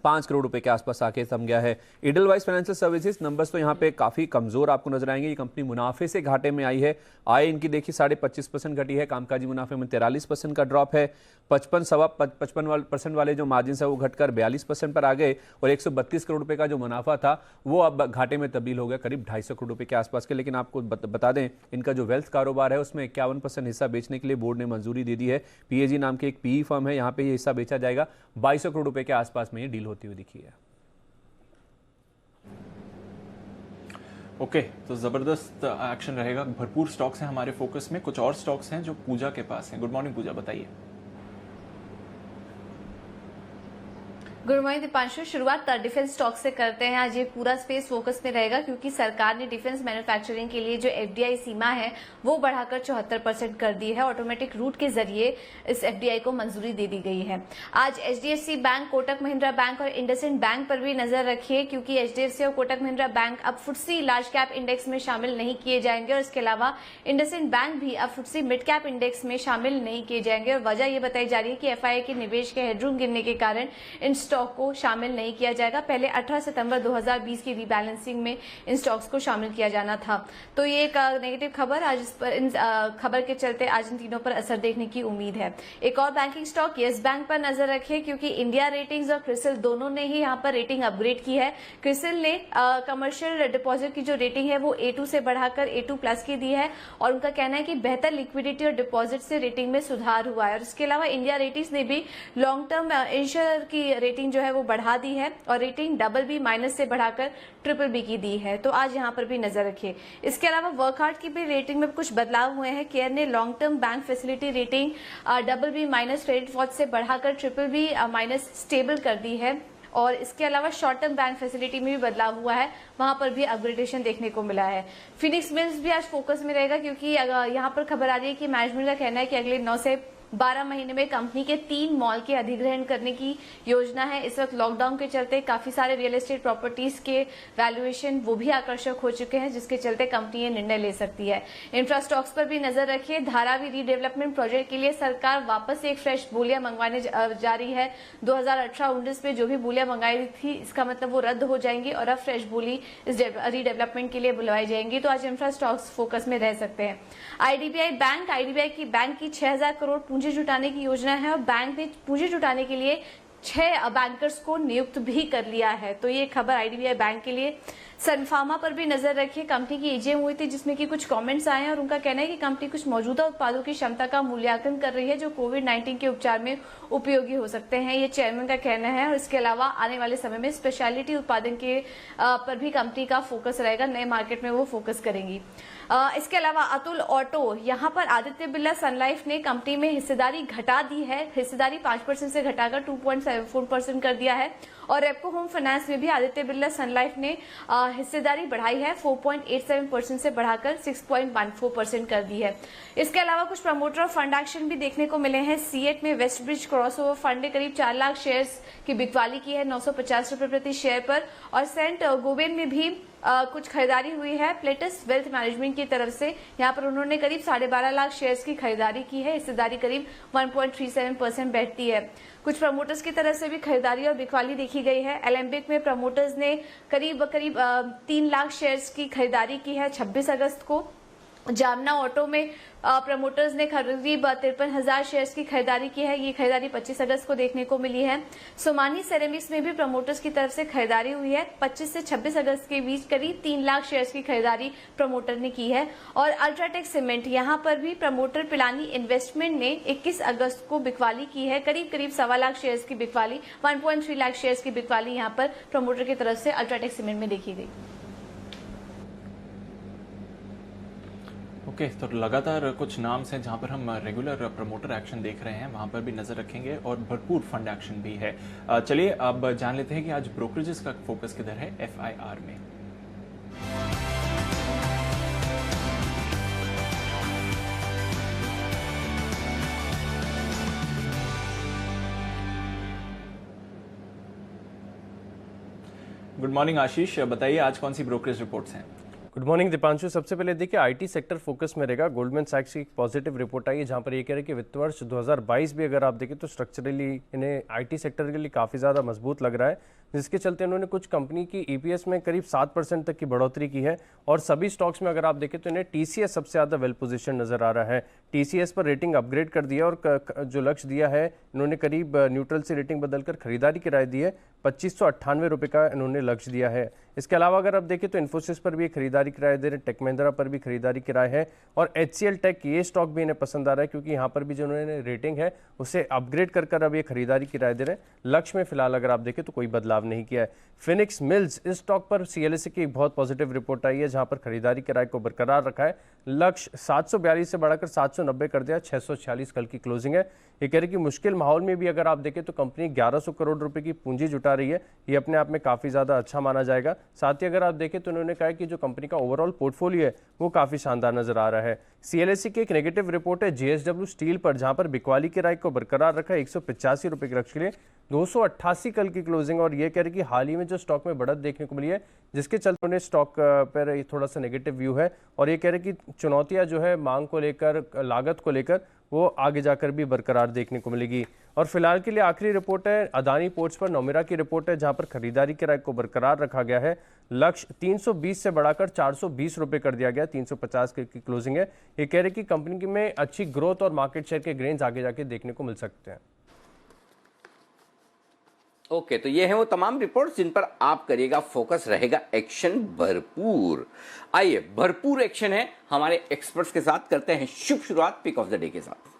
5 करोड़ रुपए के आसपास आके थम गया है। इडलवाइज फाइनेंशियल सर्विसेज नंबर्स तो यहाँ पे काफी कमजोर आपको नजर आएंगे। ये कंपनी मुनाफे से घाटे में आई है। आय इनकी देखिए 25.5% घटी है, कामकाजी मुनाफे में 43% का ड्रॉप है। 55% वाले जो मार्जिन है वो घटकर 42% पर आ गए, और 132 करोड़ रुपए का जो मुनाफा था वो अब घाटे में तब्दील हो गया, करीब 250 करोड़ रुपए के आसपास के। लेकिन आपको बता दें, इनका जो वेल्थ कारोबार है उसमें 51% हिस्सा बेचने के लिए बोर्ड ने मंजूरी दे दी है। पीएजी नाम की एक पीई फर्म है, यहाँ पे ये हिस्सा बेचा जाएगा। 2200 करोड़ रुपए के आसपास में ये डील होती हुई दिखी है। ओके, तो जबरदस्त एक्शन रहेगा। भरपूर स्टॉक्स हैं हमारे फोकस में। कुछ और स्टॉक्स हैं जो पूजा के पास हैं। गुड मॉर्निंग पूजा, बताइए। Good morning Deepanshu. शुरुआत डिफेंस स्टॉक से करते हैं। आज ये पूरा स्पेस फोकस में रहेगा क्योंकि सरकार ने डिफेंस मैन्युफैक्चरिंग के लिए जो एफडीआई सीमा है वो बढ़ाकर 74% कर दी है। ऑटोमेटिक रूट के जरिए इस एफडीआई को मंजूरी दे दी गई है। आज HDFC bank, Kotak Mahindra bank और इंडसइंड बैंक पर भी नजर रखिए, क्योंकि एचडीएफसी और कोटक महिंद्रा बैंक अब फुटसी लार्ज कैप इंडेक्स में शामिल नहीं किए जाएंगे, और इसके अलावा इंडसइंड बैंक भी अब फुटसी मिड कैप इंडेक्स में शामिल नहीं किए जाएंगे। और वजह यह बताई जा रही है कि एफआईआई के निवेश के हेडरूम गिरने के कारण इन स्टॉक को शामिल नहीं किया जाएगा। पहले 18 सितंबर 2020 की रीबैलेंसिंग में इन स्टॉक्स को शामिल किया जाना था। तो ये एक नेगेटिव खबर, आज इस पर इन खबर के चलते आज इन तीनों पर असर देखने की उम्मीद है। एक और बैंकिंग स्टॉक येस बैंक पर नजर रखिए, क्योंकि इंडिया रेटिंग्स और क्रिसिल दोनों ने ही यहाँ पर रेटिंग अपग्रेड की है। क्रिसिल ने कमर्शियल डिपॉजिट की जो रेटिंग है वो A2 से बढ़ाकर A2 प्लस की दी है, और उनका कहना है कि बेहतर लिक्विडिटी और डिपॉजिट से रेटिंग में सुधार हुआ है। और इसके अलावा इंडिया रेटिंग्स ने भी लॉन्ग टर्म इंश्योर की रेटिंग जो है वो बढ़ा दी है, और रेटिंग BB- से बढ़ाकर BBB की दी है। तो आज यहां पर भी नजर रखिए। इसके अलावा वर्कहार्ट की भी रेटिंग में कुछ बदलाव हुए हैं। केयर ने long term bank facility rating BB- credit watch से बढ़ाकर BBB- स्टेबल कर दी है, और इसके अलावा शॉर्ट टर्म बैंक फैसिलिटी में भी बदलाव हुआ है, वहां पर भी अपग्रेडेशन देखने को मिला है। फिनिक्स मिल्स भी आज फोकस में रहेगा, क्योंकि यहां पर खबर आ रही है कि मैनेजमेंट का कहना है कि अगले 9 से 12 महीने में कंपनी के 3 मॉल के अधिग्रहण करने की योजना है। इस वक्त लॉकडाउन के चलते काफी सारे रियल एस्टेट प्रॉपर्टीज के वैल्यूएशन वो भी आकर्षक हो चुके हैं, जिसके चलते कंपनी ये निर्णय ले सकती है। इंफ्रा स्टॉक्स पर भी नजर रखिए। धारावी रीडेवलपमेंट प्रोजेक्ट के लिए सरकार वापस एक फ्रेश बोलियां मंगवाने जा रही है। 2018-19 में जो भी बोलियां मंगाई थी, इसका मतलब वो रद्द हो जाएंगी और अब फ्रेश बोली इस रीडेवलपमेंट के लिए बुलवाई जाएंगी। तो आज इंफ्रा स्टॉक्स फोकस में रह सकते हैं। आईडीबीआई बैंक की 6000 करोड़ पूंजी जुटाने की योजना है, और बैंक ने पूंजी जुटाने के लिए 6 बैंकर्स को नियुक्त भी कर लिया है। तो ये खबर आईडीबीआई बैंक के लिए। सन फार्मा पर भी नजर रखिए। कंपनी की एजीएम हुई थी, जिसमें कि कुछ कमेंट्स आए हैं, और उनका कहना है कि कंपनी कुछ मौजूदा उत्पादों की क्षमता का मूल्यांकन कर रही है जो कोविड-19 के उपचार में उपयोगी हो सकते हैं। ये चेयरमैन का कहना है। और इसके अलावा आने वाले समय में स्पेशलिटी उत्पादन के पर भी कंपनी का फोकस रहेगा। नए मार्केट में वो फोकस करेंगी। इसके अलावा अतुल ऑटो, यहाँ पर आदित्य बिरला सन लाइफ ने कंपनी में हिस्सेदारी घटा दी है। हिस्सेदारी 5% से घटाकर 2.74% कर दिया है। और रेपको होम फाइनेंस में भी आदित्य बिरला सन लाइफ ने हिस्सेदारी बढ़ाई है, 4.87% से बढ़ाकर 6.14% कर दी है। इसके अलावा कुछ प्रमोटर और फंड एक्शन भी देखने को मिले हैं। सीएट में वेस्ट ब्रिज क्रॉसओवर फंड ने करीब 4 लाख शेयर्स की बिकवाली की है 950 रुपए प्रति शेयर पर। और सेंट गोबेन में भी कुछ खरीदारी हुई है प्लेटस वेल्थ मैनेजमेंट की तरफ से। यहाँ पर उन्होंने करीब 12.5 लाख शेयर्स की खरीदारी की है। हिस्सेदारी करीब 1.37% बैठती है। कुछ प्रमोटर्स की तरफ से भी खरीदारी और बिकवाली देखी गई है। एलेम्बिक में प्रमोटर्स ने करीब 3 लाख शेयर्स की खरीदारी की है 26 अगस्त को। जामना ऑटो में प्रमोटर्स ने करीब 53,000 शेयर्स की खरीदारी की है। ये खरीदारी 25 अगस्त को देखने को मिली है। सोमानी सेरेमिक्स में भी प्रमोटर्स की तरफ से खरीदारी हुई है। 25 से 26 अगस्त के बीच करीब 3 लाख शेयर्स की खरीदारी प्रमोटर ने की है। और अल्ट्राटेक सीमेंट, यहां पर भी प्रमोटर पिलानी इन्वेस्टमेंट ने 21 अगस्त को बिकवाली की है। करीब 1.25 लाख शेयर्स की बिकवाली, 1.3 लाख शेयर्स की बिकवाली यहां पर प्रमोटर की तरफ से अल्ट्राटेक सीमेंट में देखी गई। ओके, तो लगातार कुछ नाम हैं जहां पर हम रेगुलर प्रमोटर एक्शन देख रहे हैं, वहां पर भी नजर रखेंगे और भरपूर फंड एक्शन भी है। चलिए अब जान लेते हैं कि आज ब्रोकरेजेस का फोकस किधर है FIR में। गुड मॉर्निंग आशीष, बताइए आज कौन सी ब्रोकरेज रिपोर्ट्स हैं? Good morning Deepanshu. सबसे पहले देखिए आईटी सेक्टर फोकस में रहेगा। गोल्डमैन सैक्स की एक पॉजिटिव रिपोर्ट आई है जहां पर ये कह रहे हैं कि वित्त वर्ष 2022 भी अगर आप देखें तो स्ट्रक्चरली इन्हें आईटी सेक्टर के लिए काफ़ी ज़्यादा मजबूत लग रहा है, जिसके चलते उन्होंने कुछ कंपनी की ईपीएस में करीब 7% तक की बढ़ोतरी की है। और सभी स्टॉक्स में अगर आप देखें तो इन्हें टीसीएस सबसे ज़्यादा वेल पोजीशन नजर आ रहा है। टीसीएस पर रेटिंग अपग्रेड कर दिया और जो लक्ष्य दिया है इन्होंने करीब न्यूट्रल से रेटिंग बदलकर खरीदारी की राय दी है। 2598 रुपये का इन्होंने लक्ष्य दिया है। इसके अलावा अगर आप देखें तो इन्फोसिस पर भी खरीदारी की राय दे रहे हैं, टेक महिंद्रा पर भी खरीदारी की राय है और HCL टेक ये स्टॉक भी इन्हें पसंद आ रहा है क्योंकि यहाँ पर भी जो उन्होंने रेटिंग है उसे अपग्रेड कर अब ये खरीदारी की राय दे रहे हैं। लक्ष्य में फिलहाल अगर आप देखें तो कोई बदलाव नहीं किया है। फिनिक्स मिल्स, इस स्टॉक पर CLSA की एक बहुत पॉजिटिव रिपोर्ट आई है जहां पर खरीदारी की राय को बरकरार रखा है। लक्ष्य 742 से बढ़ाकर 790 कर दिया, 646 कल की क्लोजिंग है। ये कह रहे कि मुश्किल माहौल में भी अगर आप देखें तो कंपनी 1100 करोड़ रुपए की पूंजी जुटा रही है, ये अपने आप में काफी ज्यादा अच्छा माना जाएगा। साथ ही अगर आप देखें तो उन्होंने कहा कि जो कंपनी का ओवरऑल पोर्टफोलियो है वो काफी शानदार नजर आ रहा है। CLSA की एक नेगेटिव रिपोर्ट है JSW स्टील पर जहां पर बिकवाली की राय को बरकरार रखा है 185 रुपए के लक्ष्य के लिए, 288 कल की क्लोजिंग। और ये कह रहे कि हाल ही में जो स्टॉक में बढ़त देखने को मिली है जिसके चलते उन्हें स्टॉक पर थोड़ा सा नेगेटिव व्यू है। और ये कह रहे कि चुनौतियां जो है मांग को लेकर, लागत को लेकर, वो आगे जाकर भी बरकरार देखने को मिलेगी। और फिलहाल के लिए आखिरी रिपोर्ट है अदानी पोर्ट्स पर नोमेरा की रिपोर्ट है जहां पर खरीदारी की राय को बरकरार रखा गया है। लक्ष्य 320 से बढ़ाकर 420 रुपए कर दिया गया, 350 की क्लोजिंग है। ये कह रहे कि कंपनी में अच्छी ग्रोथ और मार्केट शेयर के गेन्स आगे जाके देखने को मिल सकते हैं। ओके, तो ये है वो तमाम रिपोर्ट्स जिन पर आप करिएगा फोकस, रहेगा एक्शन भरपूर। आइए, भरपूर एक्शन है हमारे एक्सपर्ट्स के साथ, करते हैं शुभ शुरुआत पिक ऑफ द डे के साथ।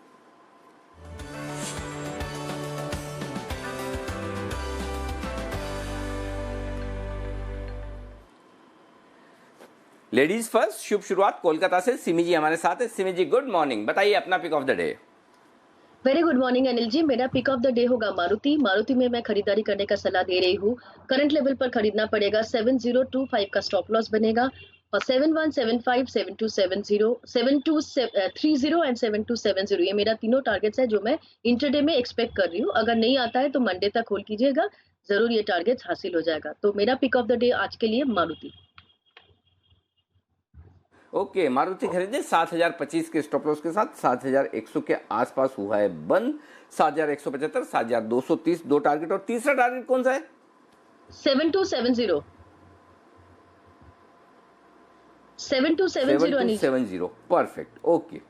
लेडीज फर्स्ट, शुभ शुरुआत कोलकाता से सिमी जी हमारे साथ है। सिमी जी गुड मॉर्निंग, बताइए अपना pick of the day. Very good morning Anil ji. मेरा पिक ऑफ द डे होगा मारुति में मैं खरीदारी करने का सलाह दे रही हूँ। करंट लेवल पर खरीदना पड़ेगा, 7025 का स्टॉप लॉस बनेगा और 7175, 7270, 7230 एंड 7270 ये मेरा तीनों टारगेट्स है जो मैं इंटरडे में एक्सपेक्ट कर रही हूँ। अगर नहीं आता है तो मंडे तक होल्ड कीजिएगा, जरूर ये टारगेट्स हासिल हो जाएगा। तो मेरा पिक ऑफ द डे आज के लिए मारुति। ओके, मारुति खरीदे 7025 के स्टॉप लॉस के साथ, 7100 के आसपास हुआ है बंद, 7175, 7230 दो टारगेट। और तीसरा टारगेट कौन सा है? 7270 7270। परफेक्ट, ओके,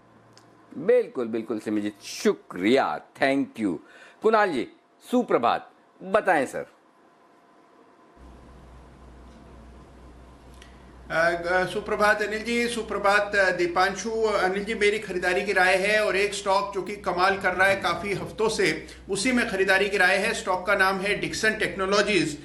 बिल्कुल बिल्कुल सिमी जी, शुक्रिया, थैंक यू। कुणाल जी सुप्रभात, बताएं सर। सुप्रभात अनिल जी, सुप्रभात दीपांशु। अनिल जी, मेरी खरीदारी की राय है और एक स्टॉक जो कि कमाल कर रहा है काफी हफ्तों से, उसी में खरीदारी की राय है। स्टॉक का नाम है डिक्सन टेक्नोलॉजीज,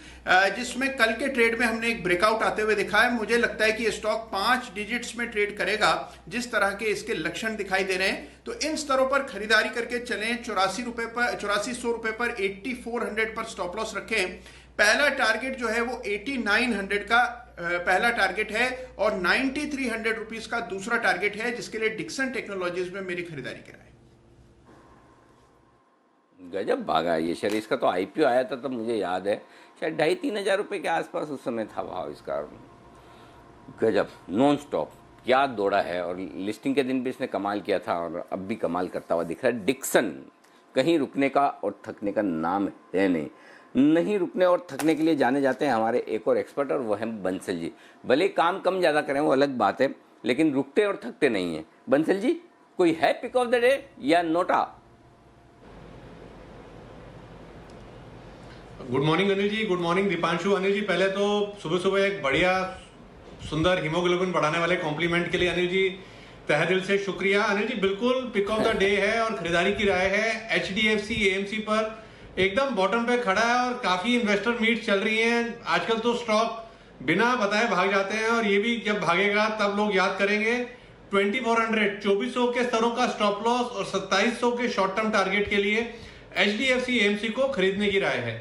जिसमें कल के ट्रेड में हमने एक ब्रेकआउट आते हुए दिखा है। मुझे लगता है कि ये स्टॉक 5 डिजिट्स में ट्रेड करेगा, जिस तरह के इसके लक्षण दिखाई दे रहे हैं। तो इन स्तरों पर खरीदारी करके चलें। 8400 रुपए पर 8400 पर स्टॉप लॉस रखें। पहला टारगेट जो है वो 8900 का पहला टारगेट है और 9300 रुपीज का दूसरा टारगेट है, जिसके लिए डिक्सन टेक्नोलॉजीज में मेरी खरीदारी कराए। गजब भागा ये शेयर, इसका तो IPO आया था तब मुझे याद है, शायद 2,500-3 हजार रुपए के आसपास उस समय था भाव इसका। गजब, नॉन स्टॉप क्या दौड़ा है, और लिस्टिंग के दिन भी इसने कमाल किया था और अब भी कमाल करता हुआ दिख रहा है। डिक्सन कहीं रुकने का और थकने का नाम है नहीं रुकने और थकने के लिए जाने जाते हैं हमारे एक और एक्सपर्ट, और वो है बंसल जी। भले काम कम ज़्यादा करें वो अलग बात है, लेकिन रुकते और थकते नहीं हैं। बंसल जी, कोई है पिक ऑफ द डे या NOTA? Good morning Anil ji, good morning Deepanshu. Anil ji, पहले तो सुबह सुबह एक बढ़िया सुंदर हीमोग्लोबिन बढ़ाने वाले कॉम्प्लीमेंट के लिए अनिल जी तहे दिल से शुक्रिया। अनिल जी, बिल्कुल पिक ऑफ द डे है और खरीदारी की राय है। HDFC AMC पर एकदम बॉटम पे खड़ा है और काफी इन्वेस्टर मीट चल रही हैं। आजकल तो स्टॉक बिना बताए भाग जाते हैं और ये भी जब भागेगा तब लोग याद करेंगे। 2400 के स्तरों का स्टॉप लॉस और 2700 के शॉर्ट टर्म टारगेट के लिए HDFC AMC को खरीदने की राय है।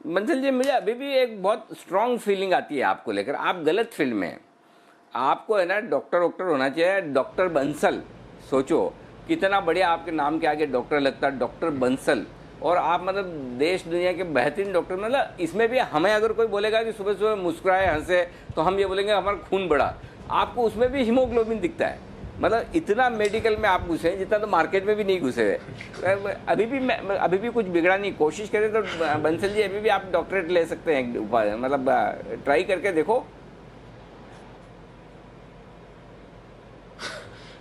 बंसल जी, मुझे अभी भी एक बहुत स्ट्रांग फीलिंग आती है आपको लेकर। आप गलत फील्ड में हैं। आपको है ना डॉक्टर होना चाहिए, डॉक्टर बंसल। सोचो कितना बढ़िया आपके नाम के आगे डॉक्टर लगता है, डॉक्टर बंसल। और आप मतलब देश दुनिया के बेहतरीन डॉक्टर। मतलब इसमें भी हमें अगर कोई बोलेगा कि सुबह सुबह मुस्कुराए हंसे तो हम ये बोलेंगे हमारा खून बढ़ा। आपको उसमें भी हीमोग्लोबिन दिखता है। मतलब इतना मेडिकल में आप घुसे जितना तो मार्केट में भी नहीं घुसे हुए। अभी भी कुछ बिगड़ा नहीं। कोशिश करें तो बंसल जी अभी भी आप डॉक्टरेट ले सकते हैं। मतलब ट्राई करके देखो।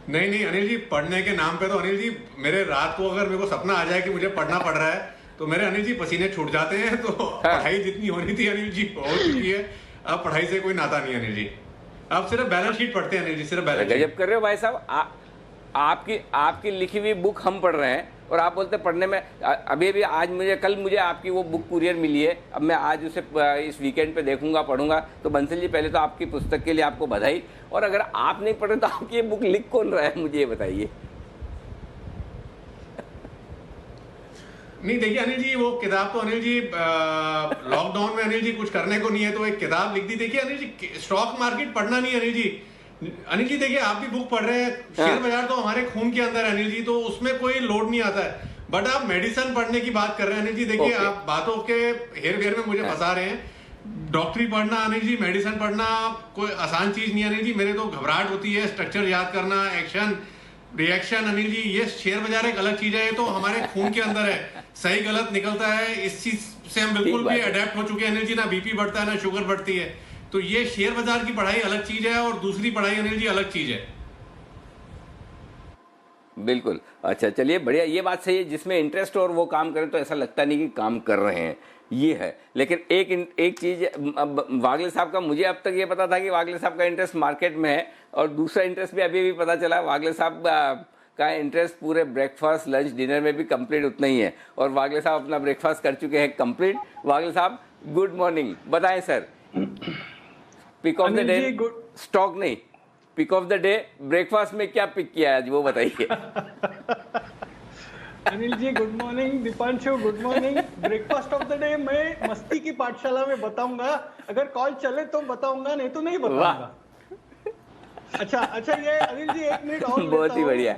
नहीं अनिल जी, पढ़ने के नाम पे तो अनिल जी मेरे रात को अगर मेरे को सपना आ जाए कि मुझे पढ़ना पड़ रहा है तो मेरे अनिल जी पसीने छूट जाते हैं। तो पढ़ाई जितनी होनी थी अनिल जी हो चुकी है। अब पढ़ाई से कोई नाता नहीं अनिल जी। अब सिर्फ बैलेंस शीट पढ़ते हैं अनिल जी, सिर्फ बैलेंस शीट। गजब कर रहे हो भाई साहब। आपकी लिखी हुई बुक हम पढ़ रहे हैं और आप बोलते पढ़ने में। अभी कल मुझे आपकी वो बुक कुरियर मिली है। अब मैं आज उसे इस वीकेंड पे देखूंगा, पढ़ूंगा। तो बंसल जी, पहले तो आपकी पुस्तक के लिए आपको बधाई। और अगर आप नहीं पढ़े तो आपकी ये बुक लिख कौन रहा है, मुझे ये बताइए। नहीं देखिए अनिल जी, वो किताब तो अनिल जी लॉकडाउन में अनिल जी कुछ करने को नहीं है तो एक किताब लिख दी। देखिए अनिल जी, स्टॉक मार्केट पढ़ना नहीं अनिल जी। अनिल जी देखिए, आप भी बुक पढ़ रहे हैं। शेयर बाजार तो हमारे खून के अंदर है अनिल जी, तो उसमें कोई लोड नहीं आता है। बट आप मेडिसिन पढ़ने की बात कर रहे हैं अनिल जी। देखिए आप बातों के हेर फेर में मुझे फंसा रहे हैं। डॉक्टरी पढ़ना अनिल जी, मेडिसिन पढ़ना कोई आसान चीज नहीं अनिल जी। मेरे तो घबराहट होती है स्ट्रक्चर याद करना, एक्शन रिएक्शन। अनिल जी, ये शेयर बाजार एक अलग चीज है। ये तो हमारे खून के अंदर है। सही गलत निकलता है। इस चीज से हम बिल्कुल भी अडेप्ट हो चुके हैं अनिल जी। ना बीपी बढ़ता है, ना शुगर बढ़ती है। तो ये शेयर बाजार की पढ़ाई अलग चीज है और दूसरी पढ़ाई अनिल जी अलग चीज है। बिल्कुल। अच्छा चलिए, बढ़िया। ये बात सही है, जिसमें इंटरेस्ट और वो काम करें तो ऐसा लगता नहीं कि काम कर रहे हैं, ये है। लेकिन एक चीज वागले साहब का, मुझे अब तक ये पता था कि वागले साहब का इंटरेस्ट मार्केट में है। और दूसरा इंटरेस्ट भी अभी भी पता चला, वागले साहब का इंटरेस्ट पूरे ब्रेकफास्ट लंच डिनर में भी कंप्लीट उतना ही है। और वागले साहब अपना ब्रेकफास्ट कर चुके हैं कंप्लीट। वागले साहब, गुड मॉर्निंग। बताएं sir, pick of the day, stock नहीं, pick of the day, breakfast में क्या पिक किया है आज वो बताइए। Anil ji good morning. Deepanshu good morning. Breakfast of the day मैं मस्ती की पाठशाला में बताऊंगा। अगर कॉल चले तो बताऊंगा, नहीं तो नहीं बताऊंगा। अच्छा ये अनिल जी एक मिनट और बहुत ही बढ़िया।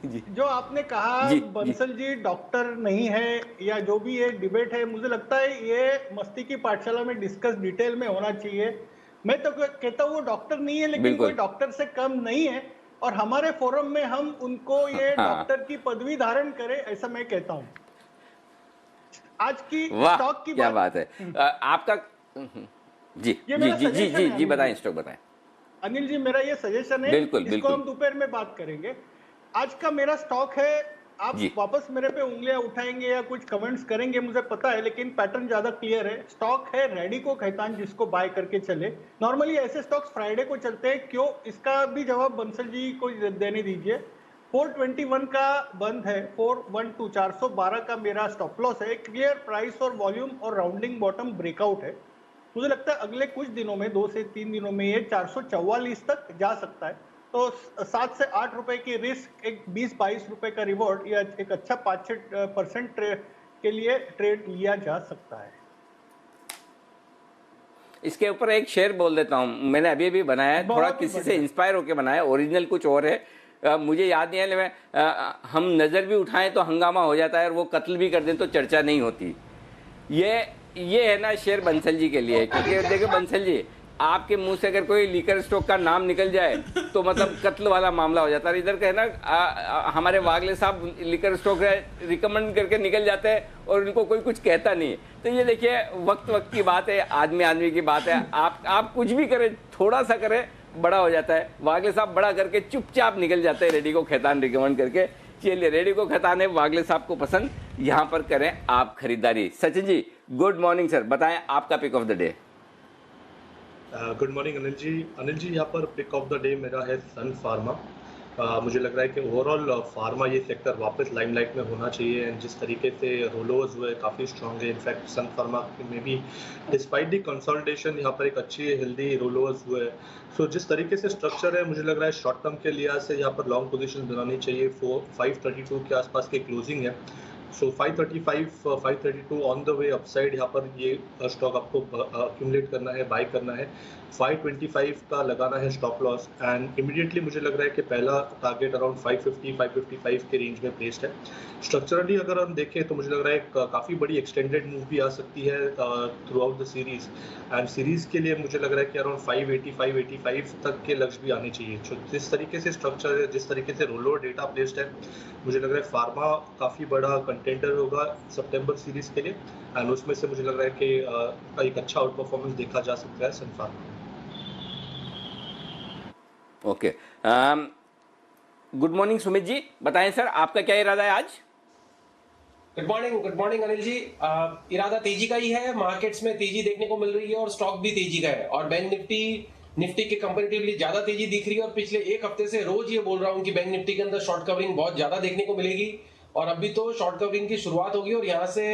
जो आपने कहा बंसल जी डॉक्टर नहीं है या जो भी ये डिबेट है, मुझे लगता है ये मस्ती की पाठशाला में डिस्कस डिटेल में होना चाहिए। मैं तो कहता हूँ वो डॉक्टर नहीं है, लेकिन कोई डॉक्टर से कम नहीं है। और हमारे फोरम में हम उनको ये डॉक्टर की पदवी धारण करें, ऐसा मैं कहता हूँ। आज की स्टॉक की क्या बात है आपका। जी बताएं, स्टॉक बताएं अनिल जी। मेरा ये सजेशन है, इसको हम दोपहर में बात करेंगे। आज का मेरा स्टॉक है। आप वापस मेरे पे उंगलियां उठाएंगे या कुछ कमेंट्स करेंगे मुझे पता है, लेकिन पैटर्न ज्यादा क्लियर है। स्टॉक है रेडिको खैतान, जिसको बाय करके चले। नॉर्मली ऐसे स्टॉक्स फ्राइडे को चलते हैं, क्यों, इसका भी जवाब बंसल जी को देने दीजिए। 421 का बंद है, 412 412 का मेरा स्टॉप लॉस है। क्लियर प्राइस और वॉल्यूम और राउंडिंग बॉटम ब्रेकआउट है। मुझे लगता है अगले कुछ दिनों में, 2 से 3 दिनों में ये 444 तक जा सकता है। तो 7 से 8 रुपए की रिस्क, एक 20-22 रुपए का रिवॉर्ड या एक अच्छा 5-6% के लिए ट्रेड लिया जा सकता है। इसके ऊपर एक शेयर बोल देता हूं, मैंने अभी बनाया है, थोड़ा किसी से इंस्पायर होकर बनाया, ओरिजिनल कुछ और है। मुझे याद नहीं है, लेकिन हम नजर भी उठाएं तो हंगामा हो जाता है और वो कत्ल भी कर दें तो चर्चा नहीं होती। ये है ना शेयर बंसल जी के लिए, क्योंकि देखो बंसल जी आपके मुंह से अगर कोई लीकर स्टॉक का नाम निकल जाए तो मतलब कत्ल वाला मामला हो जाता है। इधर कहना हमारे वागले साहब लीकर स्टॉक रिकमेंड करके निकल जाते हैं और उनको कोई कुछ कहता नहीं है। तो ये देखिए वक्त वक्त की बात है, आदमी की बात है। आप कुछ भी करें, थोड़ा सा करें, बड़ा हो जाता है। वागले साहब बड़ा करके चुपचाप निकल जाते हैं रेडी को खैतान रिकमेंड करके। चलिए, रेडी को खैतान है वागले साहब को पसंद, यहाँ पर करें आप खरीदारी। Sachin ji good morning sir, बताएं आपका pick of the day. Good morning Anil ji. Anil ji, यहाँ पर पिक ऑफ द डे मेरा है सन फार्मा। मुझे लग रहा है कि ओवरऑल फार्मा ये सेक्टर वापस लाइमलाइट में होना चाहिए। एंड जिस तरीके से रोलोवर्स हुए काफ़ी स्ट्रॉन्ग है। इनफैक्ट सन फार्मा में भी डिस्पाइट दी कंसोलिडेशन यहाँ पर एक अच्छी हेल्दी रोलोवर्स हुए। सो जिस तरीके से स्ट्रक्चर है, मुझे लग रहा है शॉर्ट टर्म के लिहाज से यहाँ पर लॉन्ग पोजीशन बनानी चाहिए। 532 के आसपास की क्लोजिंग है। सो 535 532 ऑन द वे अपसाइड यहाँ पर ये स्टॉक आपको अक्यूमुलेट करना है, बाय करना है। 525 का लगाना है स्टॉप लॉस। एंड इमीडिएटली मुझे लग रहा है कि पहला टारगेट अराउंड 550-555 के रेंज में प्लेस्ड है। स्ट्रक्चरली अगर हम देखें तो मुझे लग रहा है काफ़ी बड़ी एक्सटेंडेड मूव भी आ सकती है through out the series. And series के लिए मुझे लग रहा है कि अराउंड 585 तक के लक्ष्य भी आने चाहिए। तो जिस तरीके से स्ट्रक्चर है, जिस तरीके से रोलोवर डेटा प्लेस्ड है, मुझे लग रहा है फार्मा काफ़ी बड़ा कंटेंडर होगा सितंबर सीरीज के लिए। एंड उसमें से मुझे लग रहा है कि एक अच्छा आउट परफॉर्मेंस देखा जा सकता है Sun Pharma. Okay, good morning Sumit ji, बताएं सर आपका क्या इरादा है आज। Good morning Anil ji. इरादा तेजी का ही है। मार्केट्स में तेजी देखने को मिल रही है और स्टॉक भी तेजी का है। और बैंक निफ्टी के कंपैरेटिवली ज्यादा तेजी दिख रही है। और पिछले एक हफ्ते से रोज ये बोल रहा हूं कि बैंक निफ्टी के अंदर शॉर्ट कवरिंग बहुत ज्यादा देखने को मिलेगी। और अभी तो शॉर्ट कवरिंग की शुरुआत होगी और यहाँ से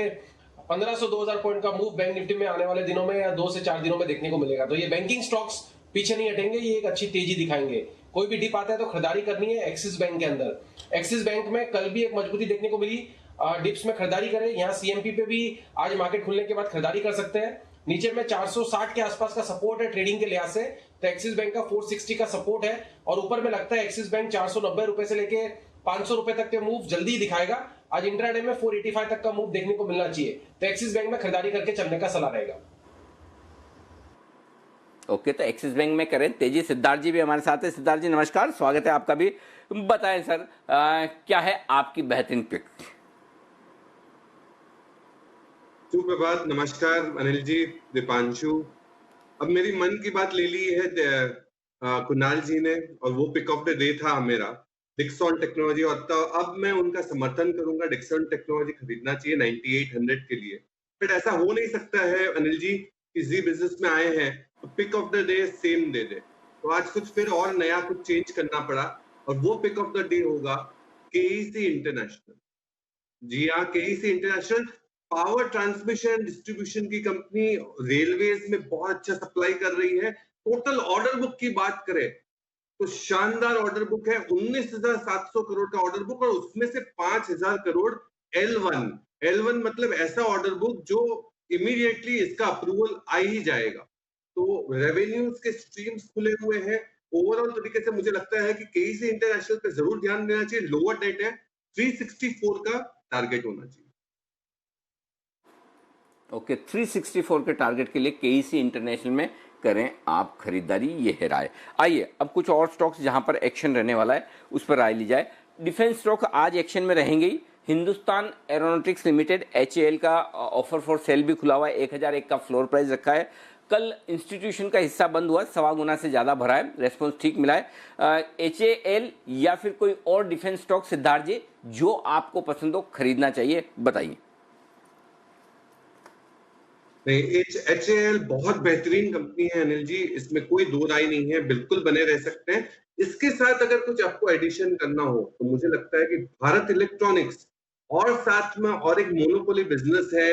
1500-2000 पॉइंट का मूव बैंक निफ्टी में आने वाले दिनों में या 2 से 4 दिनों में देखने को मिलेगा। तो ये बैंकिंग स्टॉक्स पीछे नहीं हटेंगे, ये एक अच्छी तेजी दिखाएंगे। कोई भी डिप आता है तो खरीदारी करनी है। एक्सिस बैंक के अंदर, एक्सिस बैंक में कल भी एक मजबूती देखने को मिली। डिप्स में खरीदारी करें। यहाँ सीएमपी पे भी आज मार्केट खुलने के बाद खरीदारी कर सकते हैं। नीचे में 460 के आसपास का सपोर्ट है ट्रेडिंग के लिहाज से। तो एक्सिस बैंक का 460 का सपोर्ट है और ऊपर में लगता है एक्सिस बैंक 490 रुपए से लेके 500 रुपए तक के मूव जल्दी दिखाएगा। आज इंट्राडे में 485 तक का मूव देखने को मिलना चाहिए। तो एक्सिस बैंक में खरीदारी करके चलने का सलाह रहेगा। ओके, तो एक्सिस बैंक में करें तेजी। सिद्धार्थ जी भी हमारे साथ है। सिद्धार्थ जी नमस्कार, स्वागत है आपका भी। बताएं सर क्या है आपकी बेहतरीन पिक। सुप्रभात, नमस्कार अनिल जी, दीपांशु। अब मेरी मन की बात ले ली है कुणाल जी ने और वो पिक ऑफ द डे था मेरा डिक्सन टेक्नोलॉजी। और तो अब मैं उनका समर्थन करूंगा। डिक्सन टेक्नोलॉजी खरीदना चाहिए 9800 के लिए। बट ऐसा हो नहीं सकता है अनिल जी, किसी बिजनेस में आए हैं तो pick of the day same दे दे। तो आज कुछ फिर और नया कुछ चेंज करना पड़ा और वो पिक ऑफ द डे होगा केईसी इंटरनेशनल। जी हाँ, KEC international power transmission distribution की कंपनी, रेलवेज में बहुत अच्छा सप्लाई कर रही है। टोटल ऑर्डर बुक की बात करें तो शानदार ऑर्डर बुक है, 19,700 करोड़ का ऑर्डर बुक और उसमें से 5,000 करोड़ L1 मतलब ऐसा ऑर्डर बुक जो इमीडिएटली इसका अप्रूवल आ ही जाएगा। तो रेवेन्यूज के स्ट्रीम्स खुले हुए हैं। ओवरऑल तरीके से मुझे लगता है कि केईसी इंटरनेशनल पे जरूर ध्यान देना चाहिए। लोअर डेट है, 364 का टारगेट होना चाहिए। ओके, 364 के टारगेट के लिए केईसी इंटरनेशनल में करें आप खरीदारी, ये है राय। आइए अब कुछ और स्टॉक्स जहां पर एक्शन रहने वाला है उस पर राय ली जाए। डिफेंस स्टॉक आज एक्शन में रहेंगे ही। हिंदुस्तान एरोनॉटिक्स लिमिटेड HAL का ऑफर फॉर सेल भी खुला हुआ है। 1001 का फ्लोर प्राइस रखा है। कल इंस्टीट्यूशन का हिस्सा बंद हुआ, 1.25 गुना से ज्यादा भरा है। रेस्पॉन्स ठीक मिला है। HAL या फिर कोई और डिफेंस स्टॉक सिद्धार्थ जी जो आपको पसंद हो, खरीदना चाहिए, बताइए। नहीं, HAL बहुत बेहतरीन कंपनी है अनिल जी, इसमें कोई दो राय नहीं है, बिल्कुल बने रह सकते हैं। इसके साथ अगर कुछ आपको एडिशन करना हो तो मुझे लगता है कि भारत इलेक्ट्रॉनिक्स और साथ में और एक मोनोपोली बिजनेस है